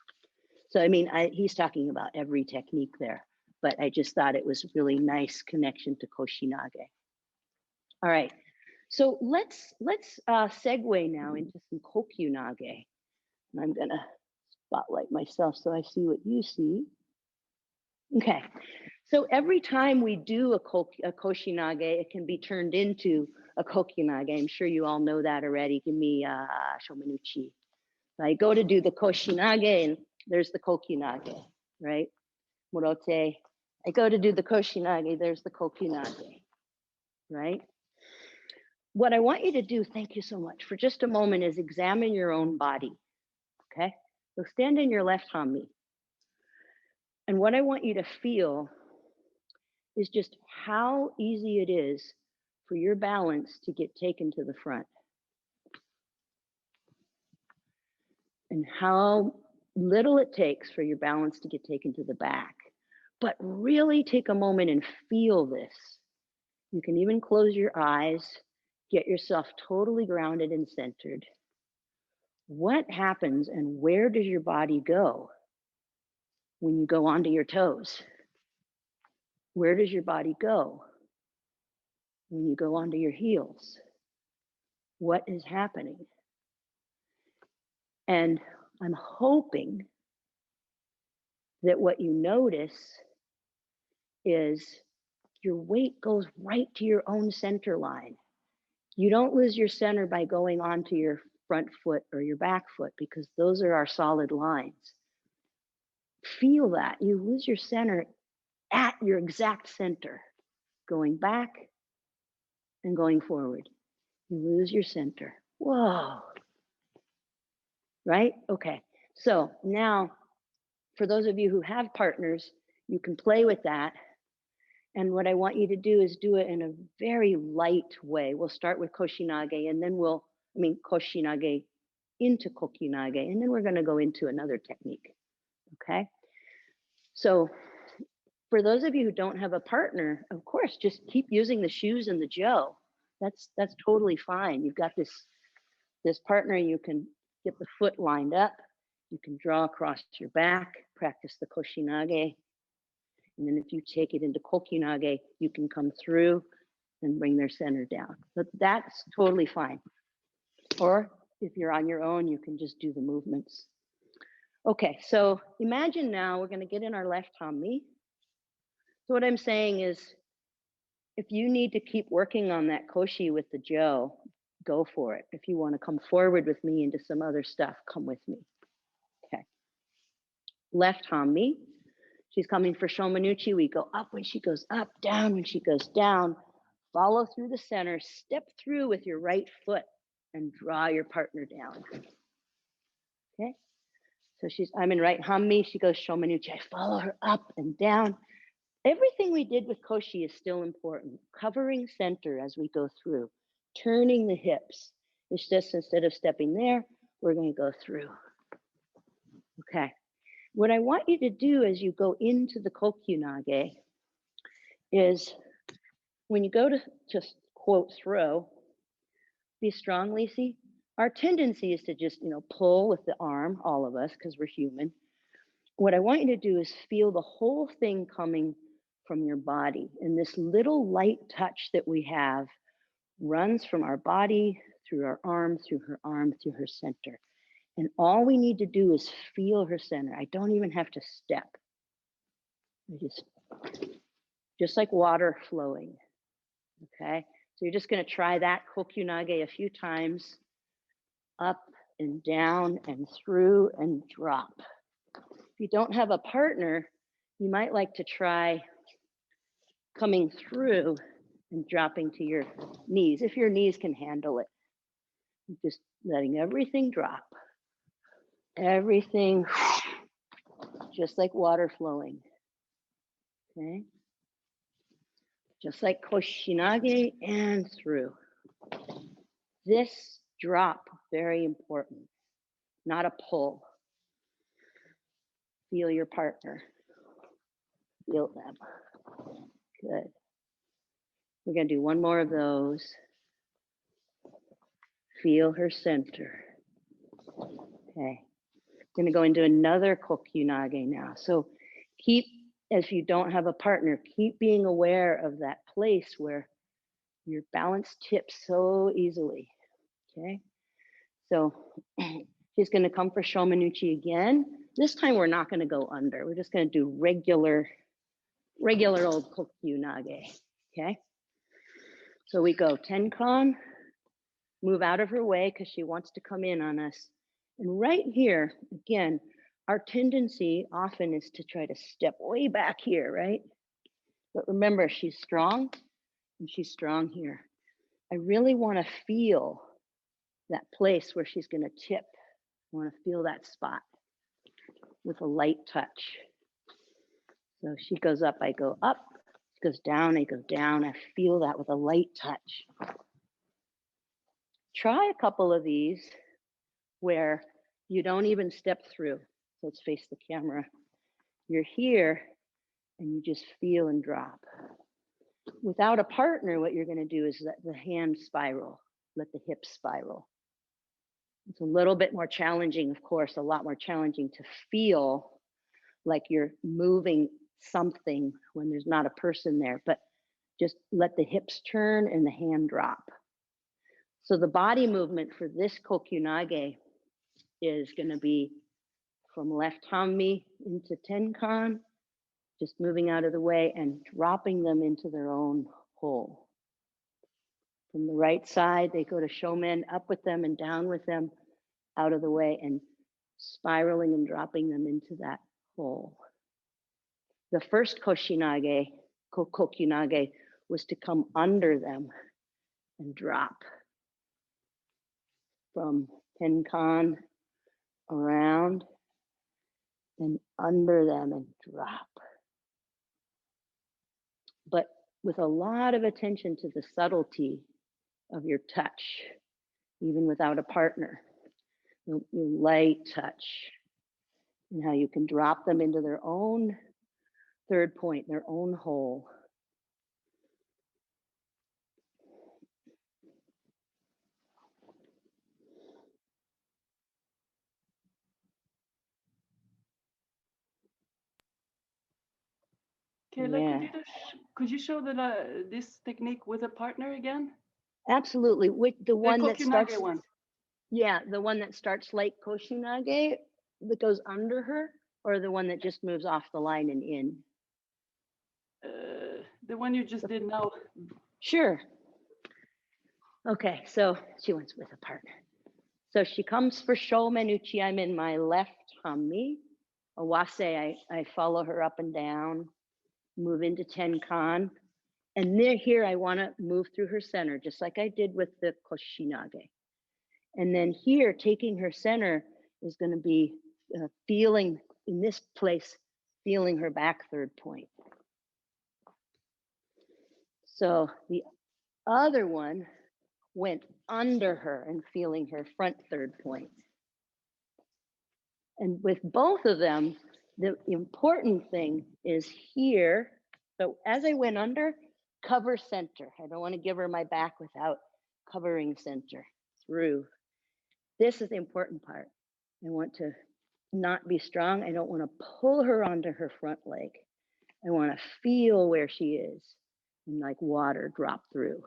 [SPEAKER 1] So, I mean, he's talking about every technique there, but I just thought it was really nice connection to Koshinage. All right, so let's segue now into some Kokyunage. And I'm gonna spotlight myself so I see what you see. Okay, so every time we do a Koshinage, it can be turned into a Kokyunage. I'm sure you all know that already. Give me Shomenuchi. I go to do the Koshinage, and there's the Kokyunage, right? Morote. I go to do the Koshinage, there's the Kokyunage, right? What I want you to do, thank you so much, for just a moment is examine your own body, okay? So stand in your left hammi. And what I want you to feel is just how easy it is for your balance to get taken to the front. And how little it takes for your balance to get taken to the back. But really take a moment and feel this. You can even close your eyes, get yourself totally grounded and centered. What happens and where does your body go when you go onto your toes? Where does your body go when you go onto your heels? What is happening? And I'm hoping that what you notice is your weight goes right to your own center line. You don't lose your center by going onto your front foot or your back foot, because those are our solid lines. Feel that. You lose your center at your exact center, going back and going forward. You lose your center. Whoa. Right? Okay. So now, for those of you who have partners, you can play with that. And what I want you to do is do it in a very light way. We'll start with Koshinage, and then Koshinage into Kokyunage, and then we're going to go into another technique. Okay. So for those of you who don't have a partner, of course, just keep using the shoes and the Joe. That's totally fine. You've got this partner, you can get the foot lined up. You can draw across your back, practice the Koshinage. And then if you take it into Kokyunage, you can come through and bring their center down. But that's totally fine. Or if you're on your own, you can just do the movements. Okay, so imagine now we're going to get in our left hammi. So what I'm saying is, if you need to keep working on that koshi with the Joe, go for it. If you want to come forward with me into some other stuff, come with me. Okay. Left hammi. She's coming for Shomenuchi. We go up when she goes up, down when she goes down. Follow through the center, step through with your right foot and draw your partner down. Okay, so I'm in right hammi, she goes shomenuchi. I follow her up and down. Everything we did with koshi is still important. Covering center as we go through, turning the hips. It's just instead of stepping there, we're going to go through. Okay, what I want you to do as you go into the kokyunage is when you go to just quote throw, be strong, Lisi. Our tendency is to just, pull with the arm, all of us, because we're human. What I want you to do is feel the whole thing coming from your body. And this little light touch that we have runs from our body, through our arm, through her center. And all we need to do is feel her center. I don't even have to step. Just like water flowing. Okay, so you're just going to try that kokyunage a few times, up and down and through and drop. If you don't have a partner, you might like to try coming through and dropping to your knees, if your knees can handle it. Just letting everything drop. Everything just like water flowing. Okay, just like Koshinage and through. This drop, very important, not a pull. Feel your partner. Feel them. Good. We're going to do one more of those. Feel her center. Okay. Going to go into another kokyunage now. So keep, if you don't have a partner, keep being aware of that place where your balance tips so easily. Okay. So she's going to come for shomenuchi again. This time we're not going to go under. We're just going to do regular old kokyunage. Okay. So we go tenkan, move out of her way because she wants to come in on us. And right here, again, our tendency often is to try to step way back here, right? But remember, she's strong and she's strong here. I really want to feel that place where she's going to tip. I want to feel that spot with a light touch. So she goes up, I go up. She goes down, I go down. I feel that with a light touch. Try a couple of these where you don't even step through. So let's face the camera. You're here and you just feel and drop. Without a partner, what you're going to do is let the hand spiral, let the hips spiral. It's a little bit more challenging, of course, a lot more challenging to feel like you're moving something when there's not a person there, but just let the hips turn and the hand drop. So the body movement for this kokyunage is going to be from left hammi into tenkan, just moving out of the way and dropping them into their own hole. From the right side, they go to shomen, up with them and down with them, out of the way, and spiraling and dropping them into that hole. The first kokyunage was to come under them and drop from tenkan around and under them and drop. But with a lot of attention to the subtlety of your touch, even without a partner, your light touch, and how you can drop them into their own third point, their own hole.
[SPEAKER 3] Kayla,
[SPEAKER 1] Yeah.
[SPEAKER 3] could you show this technique with a partner again?
[SPEAKER 1] Absolutely. With the one that starts,
[SPEAKER 3] one.
[SPEAKER 1] Yeah, the one that starts like Koshinage that goes under her, or the one that just moves off the line and in?
[SPEAKER 3] The one you just did now.
[SPEAKER 1] Sure. Okay, so she wants with a partner. So she comes for shomenuchi. I'm in my left hammi. Awase, I follow her up and down, move into tenkan, And here I want to move through her center, just like I did with the Koshinage. And then here, taking her center is going to be feeling in this place, feeling her back third point. So the other one went under her and feeling her front third point. And with both of them, the important thing is here. So as I went under, cover center. I don't want to give her my back without covering center through. This is the important part. I want to not be strong. I don't want to pull her onto her front leg. I want to feel where she is and like water drop through.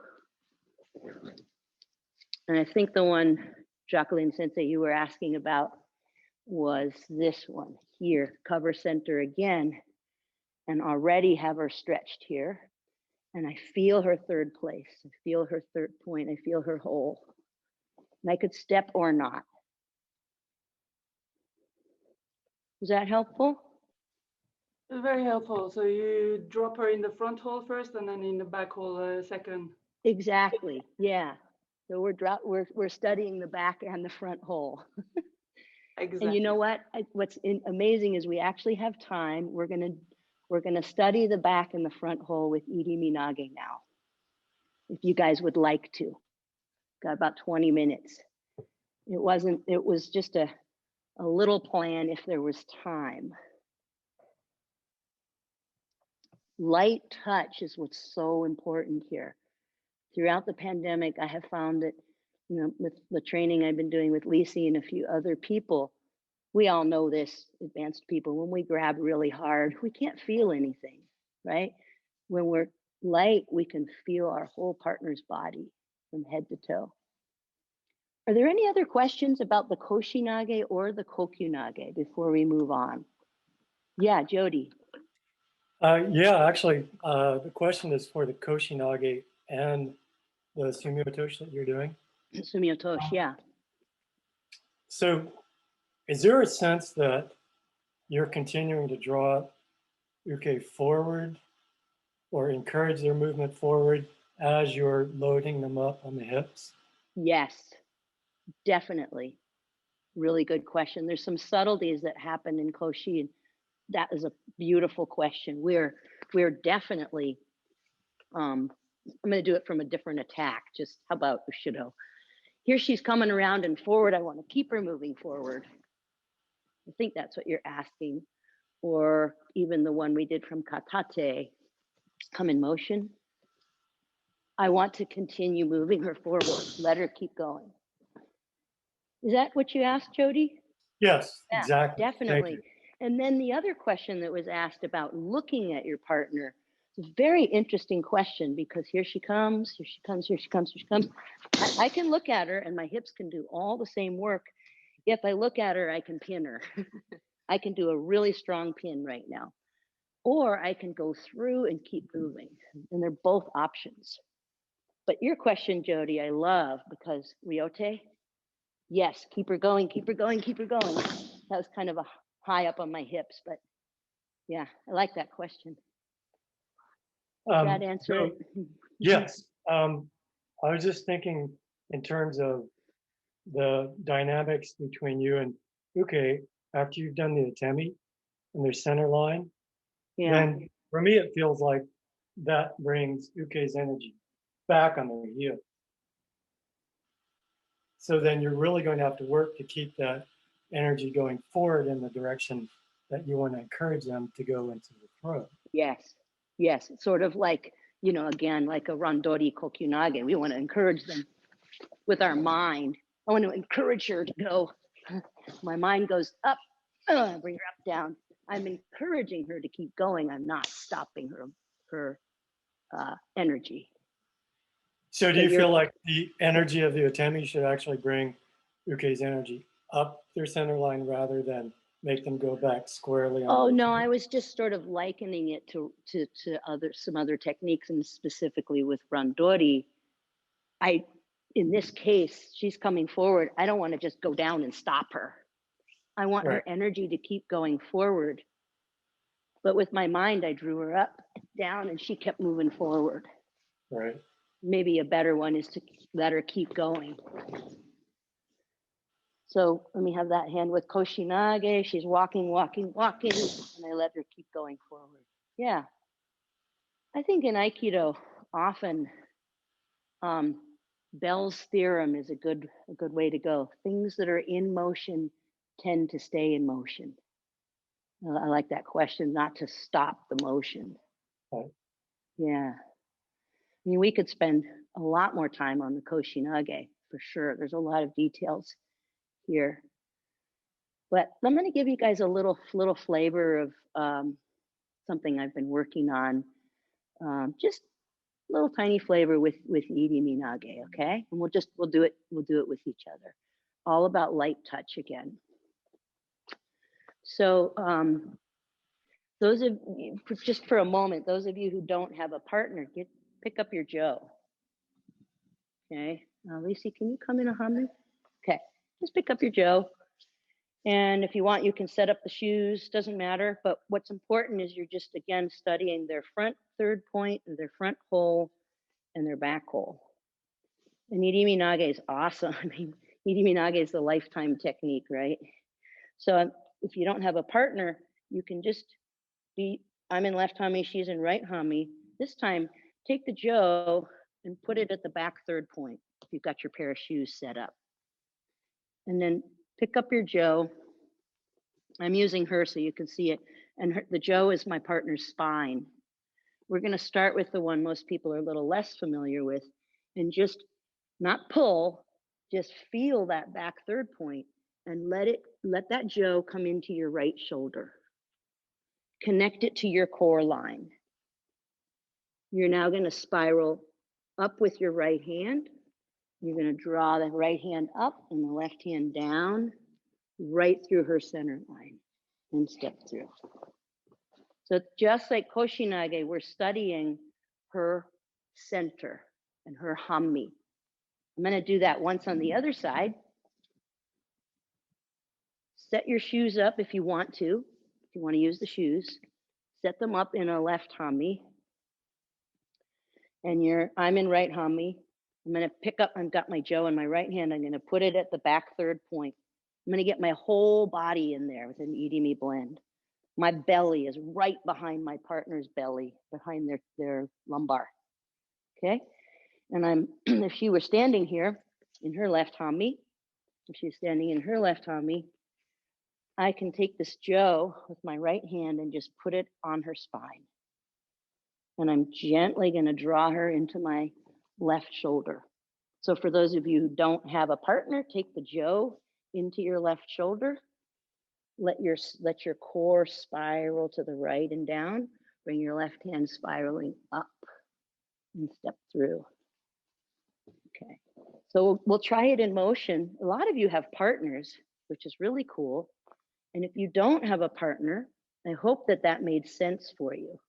[SPEAKER 1] And I think the one, Jacqueline Sensei, you were asking about was this one here, cover center again, and already have her stretched here. And I feel her third place. I feel her third point. I feel her hole. And I could step or not. Was that helpful?
[SPEAKER 3] Very helpful. So you drop her in the front hole first, and then in the back hole second.
[SPEAKER 1] Exactly. Yeah. So we're studying the back and the front hole.
[SPEAKER 3] Exactly.
[SPEAKER 1] And you know what? What's amazing is we actually have time. We're gonna study the back and the front hole with Iriminage now. If you guys would like to. Got about 20 minutes. It was just a little plan if there was time. Light touch is what's so important here. Throughout the pandemic, I have found that, you know, with the training I've been doing with Lisi and a few other people, we all know this, advanced people, when we grab really hard, we can't feel anything, right? When we're light, we can feel our whole partner's body from head to toe. Are there any other questions about the Koshinage or the Kokyunage before we move on? Yeah, Jody.
[SPEAKER 4] Yeah, actually, the question is for the Koshinage and the Sumiotoshi that you're doing.
[SPEAKER 1] Sumiotoshi, yeah.
[SPEAKER 4] So is there a sense that you're continuing to draw uke forward or encourage their movement forward as you're loading them up on the hips?
[SPEAKER 1] Yes, definitely. Really good question. There's some subtleties that happen in Koshi. That is a beautiful question. We're definitely, I'm going to do it from a different attack. Just how about Ushido? Here she's coming around and forward. I want to keep her moving forward. I think that's what you're asking. Or even the one we did from Katate, come in motion. I want to continue moving her forward. Let her keep going. Is that what you asked, Jody?
[SPEAKER 4] Yes,
[SPEAKER 1] Yeah,
[SPEAKER 4] exactly.
[SPEAKER 1] definitely. And then the other question that was asked about looking at your partner, it's a very interesting question because here she comes, here she comes, here she comes, here she comes. I can look at her and my hips can do all the same work. If I look at her, I can pin her. I can do a really strong pin right now. Or I can go through and keep moving. And they're both options. But your question, Jody, I love because Ryote, yes, keep her going, keep her going, keep her going. That was kind of a high up on my hips, but yeah, I like that question. Does that answer it?
[SPEAKER 4] Yes. I was just thinking in terms of the dynamics between you and uke after you've done the atemi and their center line.
[SPEAKER 1] Yeah.
[SPEAKER 4] Then for me, it feels like that brings uke's energy back on their heel. So then you're really going to have to work to keep that energy going forward in the direction that you want to encourage them to go into the throw.
[SPEAKER 1] Yes, yes. It's sort of like, you know, again, like a Randori Kokyunage. We want to encourage them with our mind. I want to encourage her to go. My mind goes up, bring her up, down. I'm encouraging her to keep going. I'm not stopping her energy.
[SPEAKER 4] So do you feel like the energy of the atemi should actually bring uke's energy up their center line rather than make them go back squarely on?
[SPEAKER 1] Oh no, I was just sort of likening it to some other techniques, and specifically with Randori. In this case, she's coming forward. I don't want to just go down and stop her. I want her energy to keep going forward. But with my mind, I drew her up, down, and she kept moving forward.
[SPEAKER 4] Right.
[SPEAKER 1] Maybe a better one is to let her keep going. So let me have that hand with Koshinage. She's walking, walking, walking, and I let her keep going forward. Yeah. I think in Aikido, often Bell's theorem is a good way to go. Things that are in motion tend to stay in motion. I like that question, not to stop the motion.
[SPEAKER 4] Right.
[SPEAKER 1] Yeah. I mean, we could spend a lot more time on the Koshinage for sure. There's a lot of details here. But I'm going to give you guys a little flavor of something I've been working on. Just a little tiny flavor with Iriminage, okay? And we'll do it with each other. All about light touch again. So those of you, just for a moment, those of you who don't have a partner, pick up your Joe. Okay, Lacey, can you come in and hum me? Okay, just pick up your Joe. And if you want, you can set up the shoes, doesn't matter. But what's important is you're just, again, studying their front third point, their front hole, and their back hole. And Iriminage is awesome. I mean, Iriminage is the lifetime technique, right? So if you don't have a partner, you can just be, I'm in left hami, she's in right hami. This time, take the Joe and put it at the back third point if you've got your pair of shoes set up. And then pick up your Joe. I'm using her so you can see it. And the Joe is my partner's spine. We're going to start with the one most people are a little less familiar with, and just not pull, just feel that back third point and let that Joe come into your right shoulder. Connect it to your core line. You're now going to spiral up with your right hand. You're going to draw the right hand up and the left hand down, right through her center line, and step through. So just like Koshinage, we're studying her center and her hami. I'm going to do that once on the other side. Set your shoes up if you want to use the shoes. Set them up in a left hami. And I'm in right hami. I'm going to pick up, I've got my Joe in my right hand. I'm going to put it at the back third point. I'm going to get my whole body in there with an Irimi blend. My belly is right behind my partner's belly, behind their lumbar. Okay. And if she were standing here in her left hami, if she's standing in her left hami, I can take this Joe with my right hand and just put it on her spine. And I'm gently going to draw her into my left shoulder. So for those of you who don't have a partner, take the Joe into your left shoulder. Let your core spiral to the right and down. Bring your left hand spiraling up and step through. Okay, so we'll try it in motion. A lot of you have partners, which is really cool. And if you don't have a partner, I hope that made sense for you.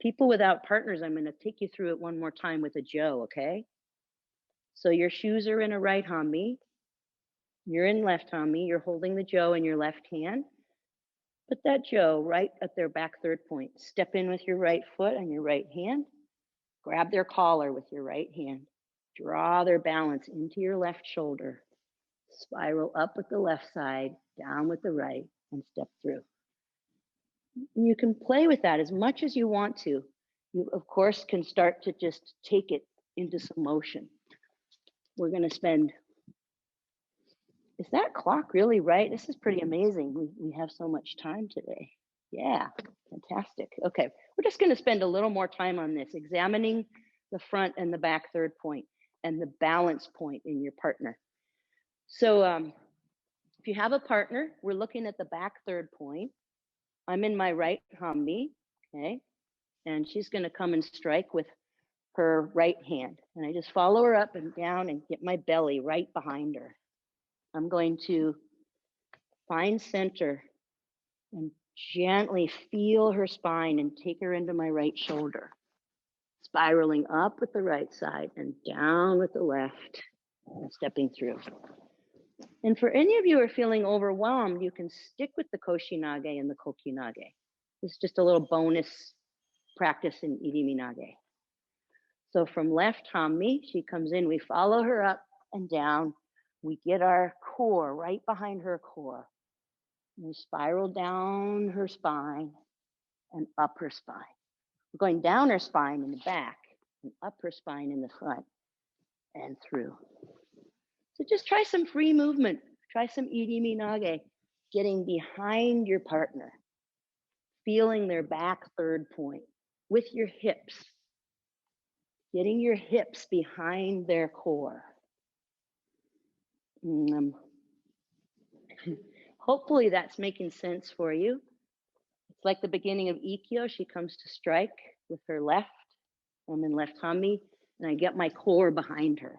[SPEAKER 1] People without partners, I'm going to take you through it one more time with a Joe, okay? So your shoes are in a right hami. You're in left hami. You're holding the Joe in your left hand. Put that Joe right at their back third point. Step in with your right foot and your right hand. Grab their collar with your right hand. Draw their balance into your left shoulder. Spiral up with the left side, down with the right, and step through. And you can play with that as much as you want to. You, of course, can start to just take it into some motion. We're going to spend, is that clock really right? This is pretty amazing. We have so much time today. Yeah, fantastic. Okay, we're just going to spend a little more time on this, examining the front and the back third point and the balance point in your partner. So if you have a partner, we're looking at the back third point. I'm in my right hami, okay? And she's going to come and strike with her right hand. And I just follow her up and down and get my belly right behind her. I'm going to find center and gently feel her spine and take her into my right shoulder. Spiraling up with the right side and down with the left, and stepping through. And for any of you who are feeling overwhelmed, you can stick with the Koshinage and the Kokyunage. This is just a little bonus practice in Iriminage. So from left hammi, she comes in, we follow her up and down. We get our core right behind her core. We spiral down her spine and up her spine. We're going down her spine in the back and up her spine in the front and through. So just try some free movement. Try some Iriminage, getting behind your partner, feeling their back third point with your hips, getting your hips behind their core. Hopefully that's making sense for you. It's like the beginning of Ikkyo. She comes to strike with her left. I'm in left hammi, and I get my core behind her.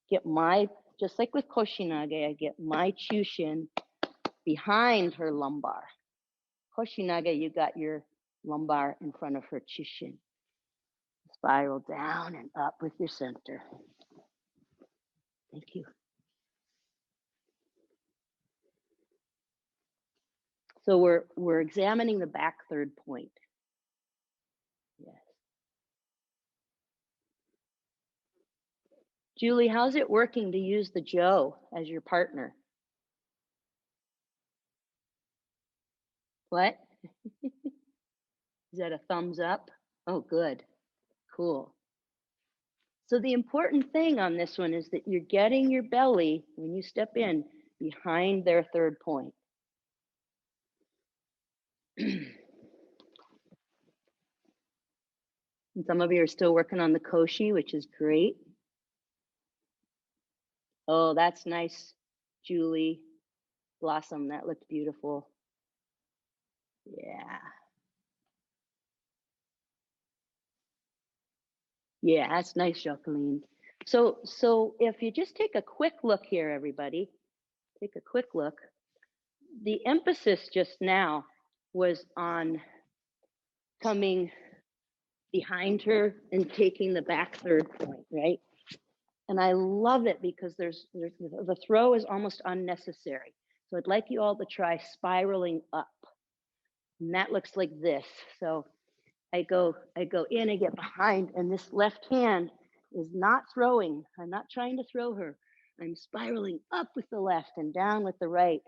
[SPEAKER 1] Get my, just like with Koshinage, I get my Chushin behind her lumbar. Koshinage, you got your lumbar in front of her Chushin. Spiral down and up with your center. Thank you. So we're examining the back third point. Yes. Julie, how's it working to use the Joe as your partner? What? Is that a thumbs up? Oh, good. Cool. So the important thing on this one is that you're getting your belly, when you step in, behind their third point. And some of you are still working on the koshi, which is great. Oh, that's nice, Julie. Blossom, that looked beautiful. Yeah. Yeah, that's nice, Jacqueline. So if you just take a quick look here, everybody, take a quick look. The emphasis just now was on coming behind her and taking the back third point, right? And I love it because there's the throw is almost unnecessary. So I'd like you all to try spiraling up. And that looks like this. So I go in, I get behind, and this left hand is not throwing. I'm not trying to throw her. I'm spiraling up with the left and down with the right.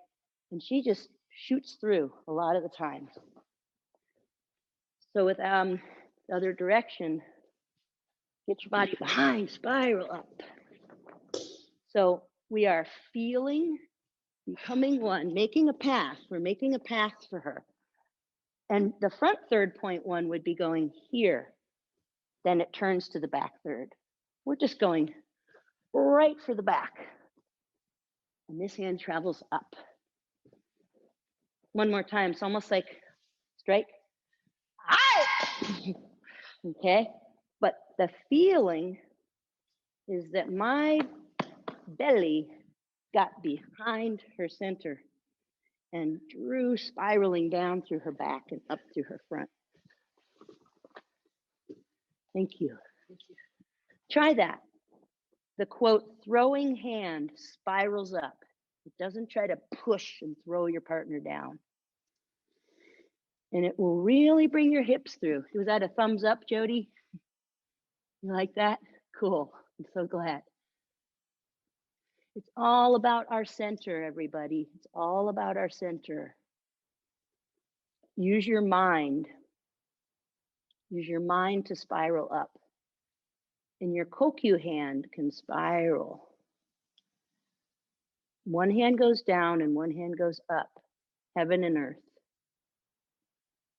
[SPEAKER 1] And she just shoots through a lot of the time. So with the other direction, get your body behind, spiral up. So we are feeling, becoming one, making a path. We're making a path for her. And the front third point one would be going here. Then it turns to the back third. We're just going right for the back. And this hand travels up. One more time. It's almost like strike. Okay. But the feeling is that my belly got behind her center and drew spiraling down through her back and up through her front. Thank you. Try that. The quote, throwing hand spirals up. It doesn't try to push and throw your partner down. And it will really bring your hips through. Was that a thumbs up, Jody? You like that? Cool. I'm so glad. It's all about our center, everybody. It's all about our center. Use your mind. Use your mind to spiral up. And your Kokyu hand can spiral. One hand goes down and one hand goes up, heaven and earth.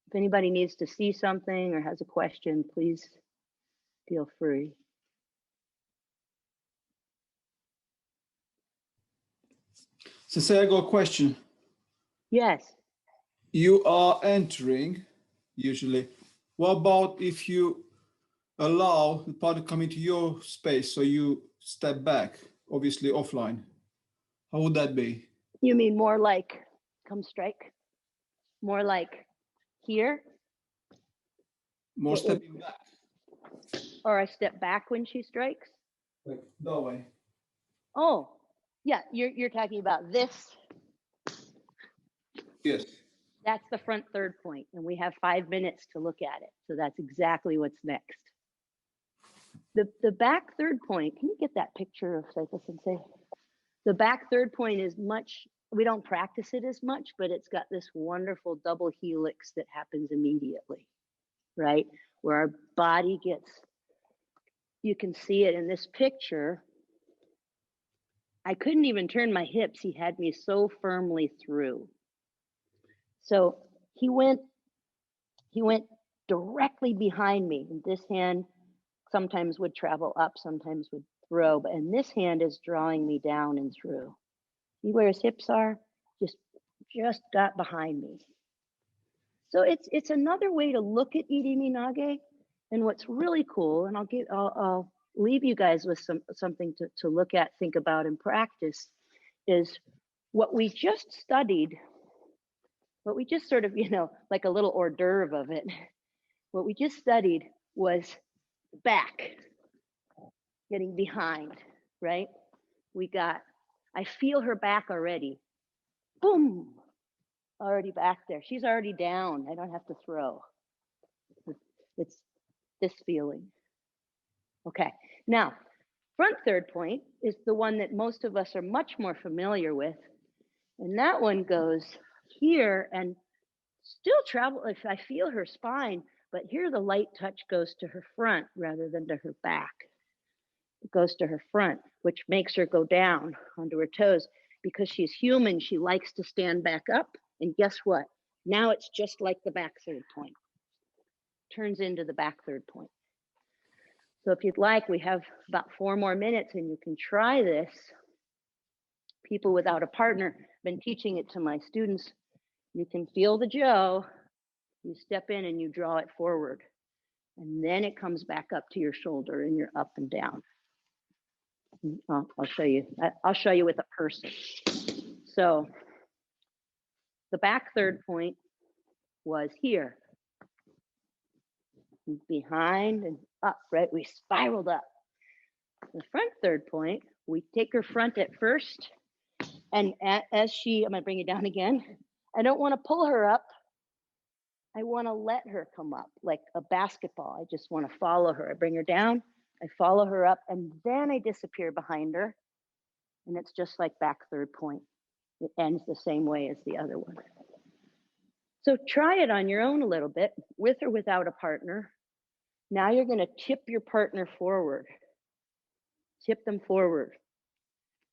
[SPEAKER 1] If anybody needs to see something or has a question, please feel free.
[SPEAKER 5] Sensei, I got a question.
[SPEAKER 1] Yes.
[SPEAKER 5] You are entering, usually. What about if you allow the partner to come into your space, so you step back, obviously offline? How would that be?
[SPEAKER 1] You mean more like come strike? More like here?
[SPEAKER 5] More stepping back.
[SPEAKER 1] Or I step back when she strikes?
[SPEAKER 5] Like that way.
[SPEAKER 1] Oh, yeah, you're talking about this.
[SPEAKER 5] Yes.
[SPEAKER 1] That's the front third point, and we have 5 minutes to look at it. So that's exactly what's next. The back third point, can you get that picture of Kayla Sensei? The back third point is much, we don't practice it as much, but it's got this wonderful double helix that happens immediately, right? Where our body gets, you can see it in this picture. I couldn't even turn my hips. He had me so firmly through. So he went directly behind me. And this hand sometimes would travel up, sometimes would throw, but and this hand is drawing me down and through. See where his hips are? Just got behind me. So it's another way to look at Iriminage. And what's really cool, and I'll leave you guys with something to look at, think about, and practice, is what we just studied, what we just sort of, like a little hors d'oeuvre of it. What we just studied was back, getting behind, right? I feel her back already. Boom, already back there. She's already down. I don't have to throw. It's this feeling. Okay, now, front third point is the one that most of us are much more familiar with. And that one goes here and still travel, if I feel her spine, but here the light touch goes to her front rather than to her back. It goes to her front, which makes her go down onto her toes. Because she's human, she likes to stand back up. And guess what? Now it's just like the back third point. Turns into the back third point. So if you'd like, we have about 4 more minutes and you can try this. People without a partner, I've been teaching it to my students. You can feel the Joe, you step in and you draw it forward. And then it comes back up to your shoulder and you're up and down. I'll show you. I'll show you with a person. So the back third point was here. Behind and up, right? We spiraled up. The front third point, we take her front at first. And as she, I'm gonna bring it down again. I don't wanna pull her up. I wanna let her come up like a basketball. I just wanna follow her. I bring her down, I follow her up, and then I disappear behind her. And it's just like back third point. It ends the same way as the other one. So try it on your own a little bit, with or without a partner. Now you're gonna tip your partner forward. Tip them forward.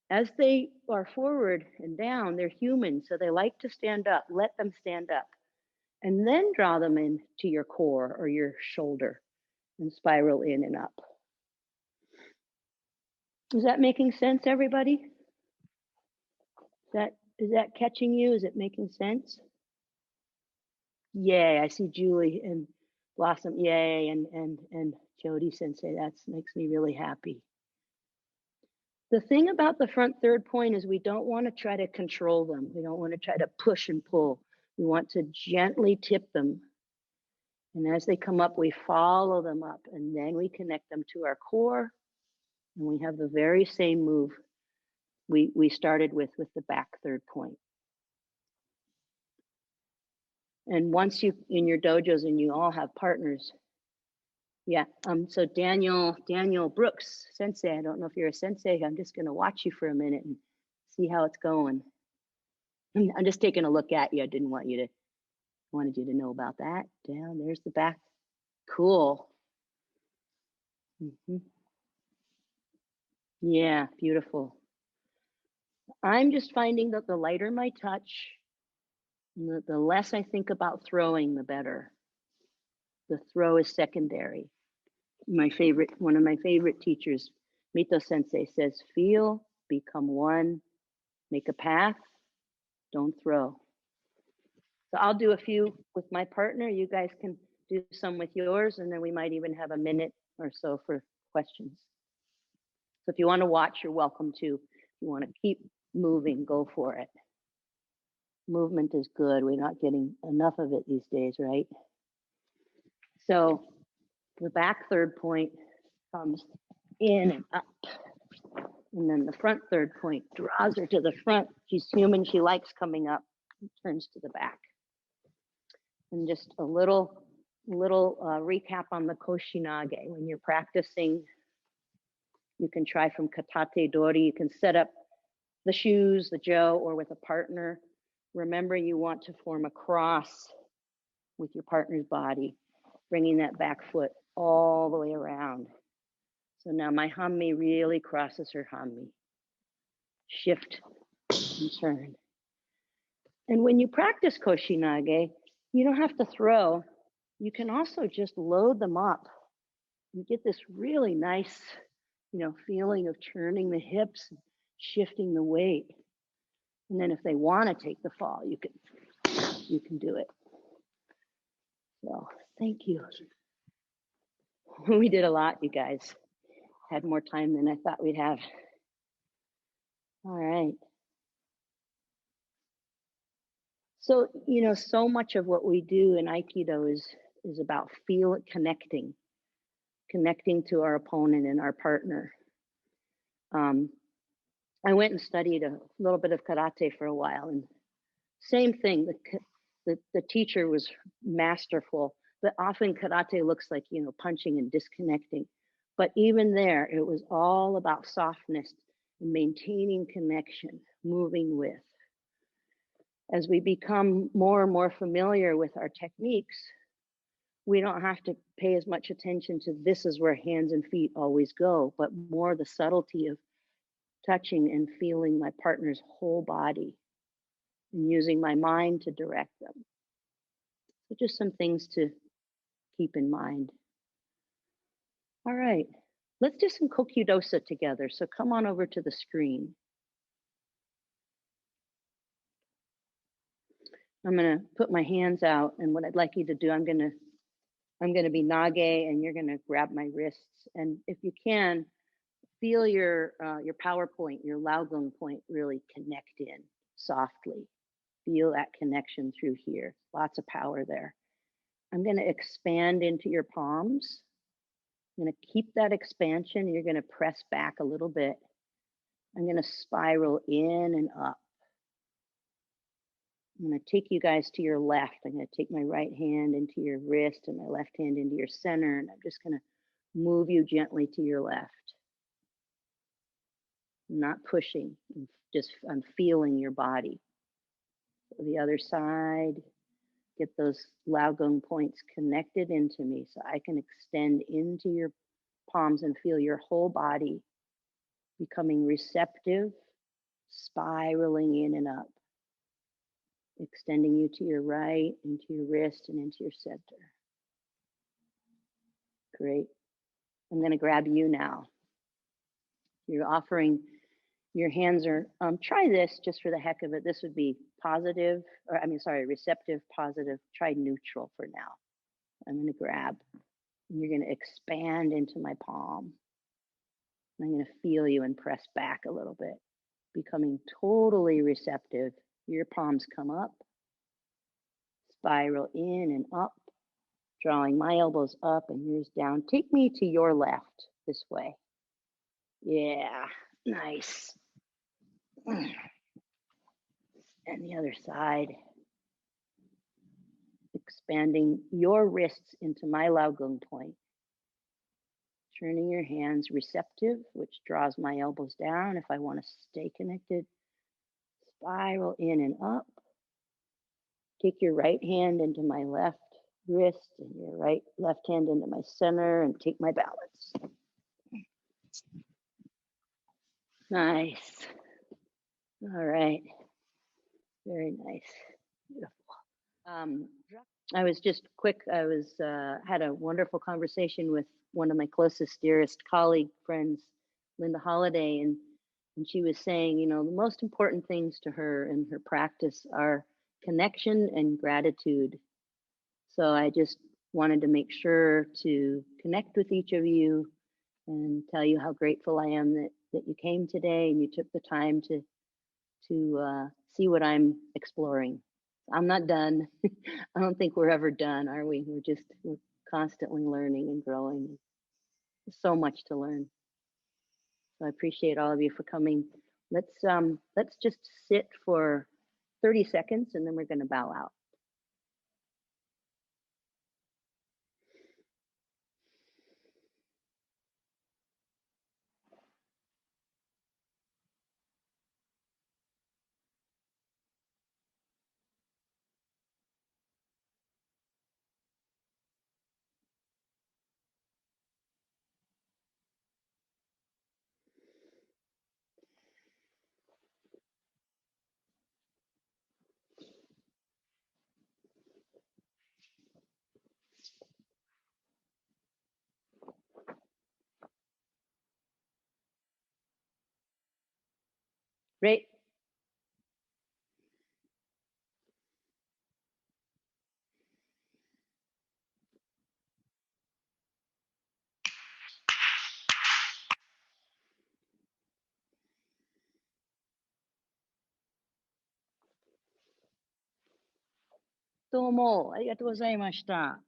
[SPEAKER 1] As they are forward and down, they're human, so they like to stand up. Let them stand up. And then draw them into your core or your shoulder and spiral in and up. Is that making sense, everybody? Is that catching you? Is it making sense? Yay, I see Julie and Blossom, yay, and Jody Sensei, that makes me really happy. The thing about the front third point is we don't want to try to control them. We don't want to try to push and pull. We want to gently tip them. And as they come up, we follow them up and then we connect them to our core. And we have the very same move we started with the back third point. And once you, in your dojos and you all have partners, yeah, so Daniel Brooks, Sensei, I don't know if you're a Sensei, I'm just gonna watch you for a minute and see how it's going. I'm just taking a look at you. I didn't want you to, wanted you to know about that. Down, there's the back, cool. Yeah, beautiful. I'm just finding that the lighter my touch, the less I think about throwing, the better. The throw is secondary. One of my favorite teachers, Mito Sensei, says, feel, become one, make a path, don't throw. So I'll do a few with my partner. You guys can do some with yours, and then we might even have a minute or so for questions. So if you want to watch, you're welcome to. If you want to keep moving, go for it. Movement is good. We're not getting enough of it these days, right? So the back third point comes in and up. And then the front third point draws her to the front. She's human, she likes coming up, turns to the back. And just a little little recap on the Koshinage. When you're practicing, you can try from Katate Dori. You can set up the shoes, the jo, or with a partner. Remember, you want to form a cross with your partner's body, bringing that back foot all the way around. So now my hammi really crosses her hammi. Shift and turn. And when you practice Koshinage, you don't have to throw. You can also just load them up. You get this really nice, feeling of turning the hips, shifting the weight. And then if they want to take the fall, you can do it. So thank you. We did a lot, you guys. Had more time than I thought we'd have. All right. So, so much of what we do in Aikido is about connecting to our opponent and our partner. I went and studied a little bit of karate for a while, and same thing. The teacher was masterful, but often karate looks like, punching and disconnecting. But even there, it was all about softness and maintaining connection, moving with. As we become more and more familiar with our techniques, we don't have to pay as much attention to this is where hands and feet always go, but more the subtlety of touching and feeling my partner's whole body and using my mind to direct them. So just some things to keep in mind. All right, let's do some Kokyudosa together. So come on over to the screen. I'm gonna put my hands out, and what I'd like you to do, I'm gonna be nage, and you're gonna grab my wrists. And if you can, feel your power point, your laogung point really connect in softly. Feel that connection through here. Lots of power there. I'm gonna expand into your palms. I'm gonna keep that expansion. You're gonna press back a little bit. I'm gonna spiral in and up. I'm going to take you guys to your left. I'm going to take my right hand into your wrist and my left hand into your center. And I'm just going to move you gently to your left. I'm not pushing, I'm feeling your body. So the other side, get those laogung points connected into me so I can extend into your palms and feel your whole body becoming receptive, spiraling in and up. Extending you to your right, into your wrist, and into your center. Great. I'm going to grab you now. You're offering, your hands are, try this just for the heck of it. This would be positive, receptive, positive. Try neutral for now. I'm going to grab, and you're going to expand into my palm. I'm going to feel you and press back a little bit, becoming totally receptive. Your palms come up. Spiral in and up, drawing my elbows up and yours down. Take me to your left this way. Yeah, nice. And the other side. Expanding your wrists into my laogung point. Turning your hands receptive, which draws my elbows down if I want to stay connected. Spiral in and up. Take your right hand into my left wrist and your left hand into my center and take my balance. Nice. All right. Very nice. Beautiful. I was just quick. I had a wonderful conversation with one of my closest, dearest colleague friends, Linda Holliday, and she was saying, the most important things to her in her practice are connection and gratitude. So I just wanted to make sure to connect with each of you and tell you how grateful I am that you came today and you took the time to see what I'm exploring. I'm not done. I don't think we're ever done, are we? We're constantly learning and growing. There's so much to learn. So I appreciate all of you for coming. Let's just sit for 30 seconds and then we're going to bow out. Right. どうもありがとうございました。